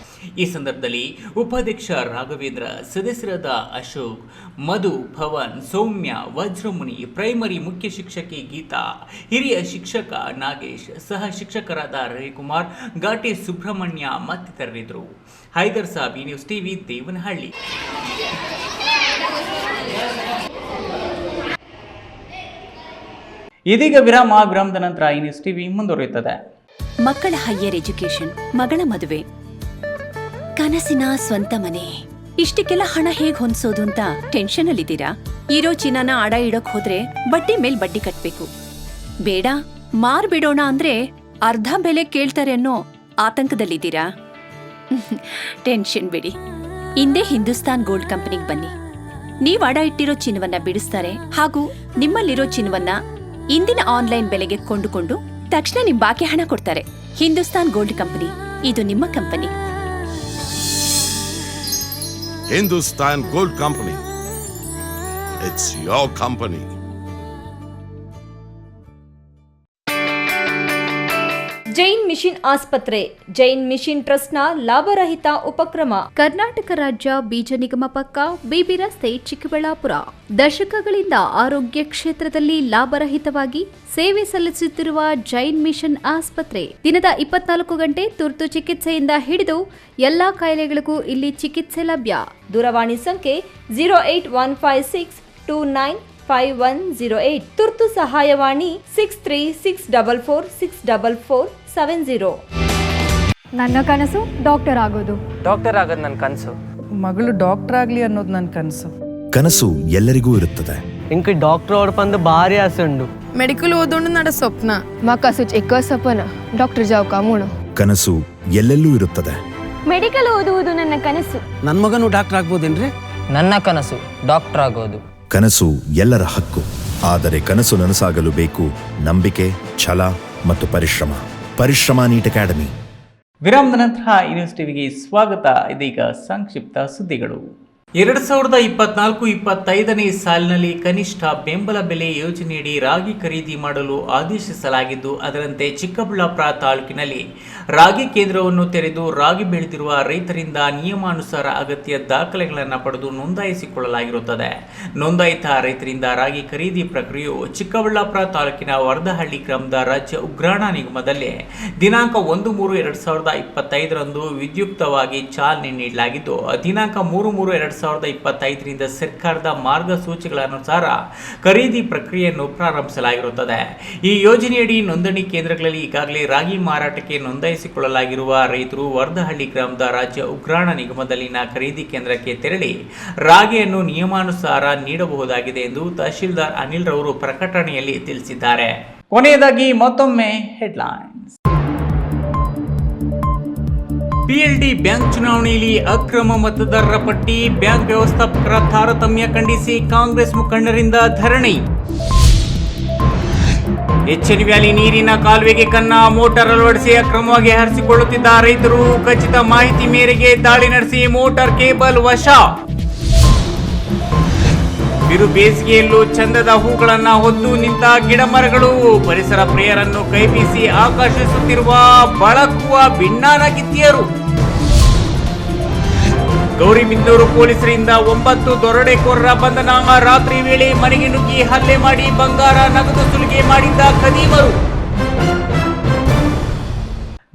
ಈ ಸಂದರ್ಭದಲ್ಲಿ ಉಪಾಧ್ಯಕ್ಷ ರಾಘವೇಂದ್ರ, ಸದಸ್ಯರಾದ ಅಶೋಕ್, ಮಧು, ಭವನ್, ಸೌಮ್ಯ, ವಜ್ರಮುನಿ, ಪ್ರೈಮರಿ ಮುಖ್ಯ ಶಿಕ್ಷಕಿ ಗೀತಾ, ಹಿರಿಯ ಶಿಕ್ಷಕ ನಾಗೇಶ್, ಸಹ ಶಿಕ್ಷಕರಾದ ರವಿಕುಮಾರ್, ಘಾಟಿ ಸುಬ್ರಹ್ಮಣ್ಯ ಮತ್ತಿತರರಿದ್ದರು. Haider Sab, news TV, Devanahalli. ಇದೀಗ ವಿರಾಮದ ನಂತರ ಈ ನ್ಯೂಸ್ ಟಿವಿ ಮುಂದುವರಿಯುತ್ತದೆ. ಮಕ್ಕಳ ಹೈಯರ್ ಎಜುಕೇಶನ್, ಮಗಳ ಮದುವೆ, ಕನಸಿನ ಸ್ವಂತ ಮನೆ, ಇಷ್ಟಕ್ಕೆಲ್ಲ ಹಣ ಹೇಗ್ ಹೊಂದ್ಸೋದು ಅಂತ ಟೆನ್ಷನ್ ಅಲ್ಲಿದ್ದೀರಾ? ಇರೋ ಚಿನ್ನನ ಅಡ ಇಡೋಕ್ ಹೋದ್ರೆ ಬಡ್ಡಿ ಮೇಲ್ ಬಡ್ಡಿ ಕಟ್ಬೇಕು. ಬೇಡ, ಮಾರ್ಬಿಡೋಣ ಅಂದ್ರೆ ಅರ್ಧ ಬೆಲೆ ಕೇಳ್ತಾರೆ ಅನ್ನೋ ಆತಂಕದಲ್ಲಿದ್ದೀರಾ? ಟೆನ್ಷನ್ ಬಿಡಿ, ಇಂದೇ ಹಿಂದೂಸ್ತಾನ್ ಗೋಲ್ಡ್ ಕಂಪನಿಗೆ ಬನ್ನಿ. ನೀವ್ ಅಡ ಇಟ್ಟಿರೋ ಚಿನ್ನವನ್ನ ಬಿಡಿಸ್ತಾರೆ ಹಾಗೂ ನಿಮ್ಮಲ್ಲಿರೋ ಚಿನ್ನವನ್ನ ಇಂದಿನ ಆನ್ಲೈನ್ ಬೆಲೆಗೆ ಕೊಂಡುಕೊಂಡು ತಕ್ಷಣ ನಿಮ್ ಬಾಕಿ ಹಣ ಕೊಡ್ತಾರೆ. ಹಿಂದೂಸ್ತಾನ್ ಗೋಲ್ಡ್ ಕಂಪನಿ, ಇದು ನಿಮ್ಮ company. Hindustan Gold Company. It's your company. Jain mission ಆಸ್ಪತ್ರೆ, ಜೈನ್ ಮಿಷನ್ ಟ್ರಸ್ಟ್ನ ಲಾಭರಹಿತ ಉಪಕ್ರಮ. ಕರ್ನಾಟಕ ರಾಜ್ಯ ಬೀಜ ನಿಗಮ ಪಕ್ಕ, ಬಿಬಿ ರಸ್ತೆ, ಚಿಕ್ಕಬಳ್ಳಾಪುರ. ದಶಕಗಳಿಂದ ಆರೋಗ್ಯ ಕ್ಷೇತ್ರದಲ್ಲಿ ಲಾಭರಹಿತವಾಗಿ ಸೇವೆ ಸಲ್ಲಿಸುತ್ತಿರುವ ಜೈನ್ ಮಿಷನ್ ಆಸ್ಪತ್ರೆ ದಿನದ 24 ಗಂಟೆ ತುರ್ತು ಚಿಕಿತ್ಸೆಯಿಂದ ಹಿಡಿದು ಎಲ್ಲಾ ಕಾಯಿಲೆಗಳಿಗೂ ಇಲ್ಲಿ ಚಿಕಿತ್ಸೆ ಲಭ್ಯ. ದೂರವಾಣಿ ಸಂಖ್ಯೆ 08156295108. ತುರ್ತು ಸಹಾಯವಾಣಿ 6364464470. ನನ್ನ ಕನಸು ಡಾಕ್ಟರ್ ಆಗೋದು. ಡಾಕ್ಟರ್ ಆಗೋದು ನನ್ನ ಕನಸು. ಮಗಳು ಡಾಕ್ಟರ್ ಆಗಲಿ ಅನ್ನೋದು ನನ್ನ ಕನಸು. ಕನಸು ಎಲ್ಲರಿಗೂ ಇರುತ್ತದೆ. ಇಂಕ ಡಾಕ್ಟರ್ ಓಡ್ಪಂದು ಭಾರಿ ಆಸೆ ಉಂಡು. ಮೆಡಿಕಲ್ ಓದೋಣ ನಡ ಸ್ವಪ್ನ. ಮಾಕಾಸು ಎಕ್ಕ ಸಪನ ಡಾಕ್ಟರ್ ಜಾವ್ ಕಾಮೂಣ. ಕನಸು ಎಲ್ಲೆಲ್ಲೂ ಇರುತ್ತದೆ. ಮೆಡಿಕಲ್ ಓದುವುದು ನನ್ನ ಕನಸು. ನನ್ನ ಮಗನು ಡಾಕ್ಟರ್ ಆಗ್ಬೋದೇನ್ರಿ? ನನ್ನ ಕನಸು ಡಾಕ್ಟರ್ ಆಗೋದು. ಕನಸು ಎಲ್ಲರ ಹಕ್ಕು, ಆದರೆ ಕನಸು ನನಸಾಗಲು ಬೇಕು ನಂಬಿಕೆ, ಛಲ ಮತ್ತು ಪರಿಶ್ರಮ. ಪರಿಶ್ರಮ ನೀಟ್ ಅಕಾಡೆಮಿ. ವಿರಾಮದ ನಂತರ ಈ ನ್ಯೂಸ್ ಟಿವಿಗೆ ಸ್ವಾಗತ. ಇದೀಗ ಸಂಕ್ಷಿಪ್ತ ಸುದ್ದಿಗಳು. 2024-25ನೇ ಸಾಲಿನಲ್ಲಿ ಕನಿಷ್ಠ ಬೆಂಬಲ ಬೆಲೆ ಯೋಜನೆಯಡಿ ರಾಗಿ ಖರೀದಿ ಮಾಡಲು ಆದೇಶಿಸಲಾಗಿದ್ದು, ಅದರಂತೆ ಚಿಕ್ಕಬಳ್ಳಾಪುರ ತಾಲೂಕಿನಲ್ಲಿ ರಾಗಿ ಕೇಂದ್ರವನ್ನು ತೆರೆದು ರಾಗಿ ಬೆಳೆದಿರುವ ರೈತರಿಂದ ನಿಯಮಾನುಸಾರ ಅಗತ್ಯ ದಾಖಲೆಗಳನ್ನು ಪಡೆದು ನೋಂದಾಯಿಸಿಕೊಳ್ಳಲಾಗಿರುತ್ತದೆ. ನೋಂದಾಯಿತ ರೈತರಿಂದ ರಾಗಿ ಖರೀದಿ ಪ್ರಕ್ರಿಯೆಯು ಚಿಕ್ಕಬಳ್ಳಾಪುರ ತಾಲೂಕಿನ ವರದಹಳ್ಳಿ ಗ್ರಾಮದ ರಾಜ್ಯ ಉಗ್ರಾಣ ನಿಗಮದಲ್ಲಿ ದಿನಾಂಕ 1/3/2025ರಂದು ವಿದ್ಯುಕ್ತವಾಗಿ ಚಾಲನೆ ನೀಡಲಾಗಿದ್ದು, ದಿನಾಂಕ 3/3/2025ರಿಂದ ಸರ್ಕಾರದ ಮಾರ್ಗಸೂಚಿಗಳ ಅನುಸಾರ ಖರೀದಿ ಪ್ರಕ್ರಿಯೆಯನ್ನು ಪ್ರಾರಂಭಿಸಲಾಗಿರುತ್ತದೆ. ಈ ಯೋಜನೆಯಡಿ ನೋಂದಣಿ ಕೇಂದ್ರಗಳಲ್ಲಿ ಈಗಾಗಲೇ ರಾಗಿ ಮಾರಾಟಕ್ಕೆ ನೋಂದಾಯಿಸಿಕೊಳ್ಳಲಾಗಿರುವ ರೈತರು ವರದಹಳ್ಳಿ ಗ್ರಾಮದ ರಾಜ್ಯ ಉಗ್ರಾಣ ನಿಗಮದಲ್ಲಿನ ಖರೀದಿ ಕೇಂದ್ರಕ್ಕೆ ತೆರಳಿ ರಾಗಿಯನ್ನು ನಿಯಮಾನುಸಾರ ನೀಡಬಹುದಾಗಿದೆ ಎಂದು ತಹಶೀಲ್ದಾರ್ ಅನಿಲ್ ರವರು ಪ್ರಕಟಣೆಯಲ್ಲಿ ತಿಳಿಸಿದ್ದಾರೆ. ಕೊನೆಯದಾಗಿ ಮತ್ತೊಮ್ಮೆ ಹೆಡ್ಲೈನ್ಸ್. PLD ಬ್ಯಾಂಕ್ ಚುನಾವಣೆಯಲ್ಲಿ ಅಕ್ರಮ ಮತದಾರರ ಪಟ್ಟಿ, ಬ್ಯಾಂಕ್ ವ್ಯವಸ್ಥಾಪಕರ ತಾರತಮ್ಯ ಖಂಡಿಸಿ ಕಾಂಗ್ರೆಸ್ ಮುಖಂಡರಿಂದ ಧರಣಿ. ಎಚ್ಎನ್ ವ್ಯಾಲಿ ನೀರಿನ ಕಾಲುವೆಗೆ ಕನ್ನ ಮೋಟಾರ್ ಅಳವಡಿಸಿ ಅಕ್ರಮವಾಗಿ ಹರಿಸಿಕೊಳ್ಳುತ್ತಿದ್ದ ರೈತರು ಖಚಿತ ಮಾಹಿತಿ ಮೇರೆಗೆ ದಾಳಿ ನಡೆಸಿ ಮೋಟಾರ್ ಕೇಬಲ್ ವಶ. ಬಿರು ಬೇಸಿಗೆಯಲ್ಲೂ ಚಂದದ ಹೂಗಳನ್ನ ಹೊತ್ತು ನಿಂತ ಗಿಡ ಮರಗಳು ಪರಿಸರ ಪ್ರಿಯರನ್ನು ಕೈಬೀಸಿ ಆಕರ್ಷಿಸುತ್ತಿರುವ ಬಳಕುವ ಬಿಣ್ಣಾನ ಗಿತ್ತಿಯರು. ಗೌರಿಬಿದನೂರು ಪೊಲೀಸರಿಂದ 9 ದರೋಡೆಕೋರರ ಬಂಧನ. ರಾತ್ರಿ ವೇಳೆ ಮನೆಗೆ ನುಗ್ಗಿ ಹಲ್ಲೆ ಮಾಡಿ ಬಂಗಾರ ನಗದು ಸುಲಿಗೆ ಮಾಡಿದ್ದ ಖದೀಮರು.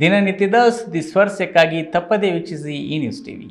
ದಿನನಿತ್ಯದ ಸುದ್ದಿ ಸ್ಪರ್ಶಕ್ಕಾಗಿ ತಪ್ಪದೇ ವೀಕ್ಷಿಸಿ ಈ ನ್ಯೂಸ್ ಟಿವಿ.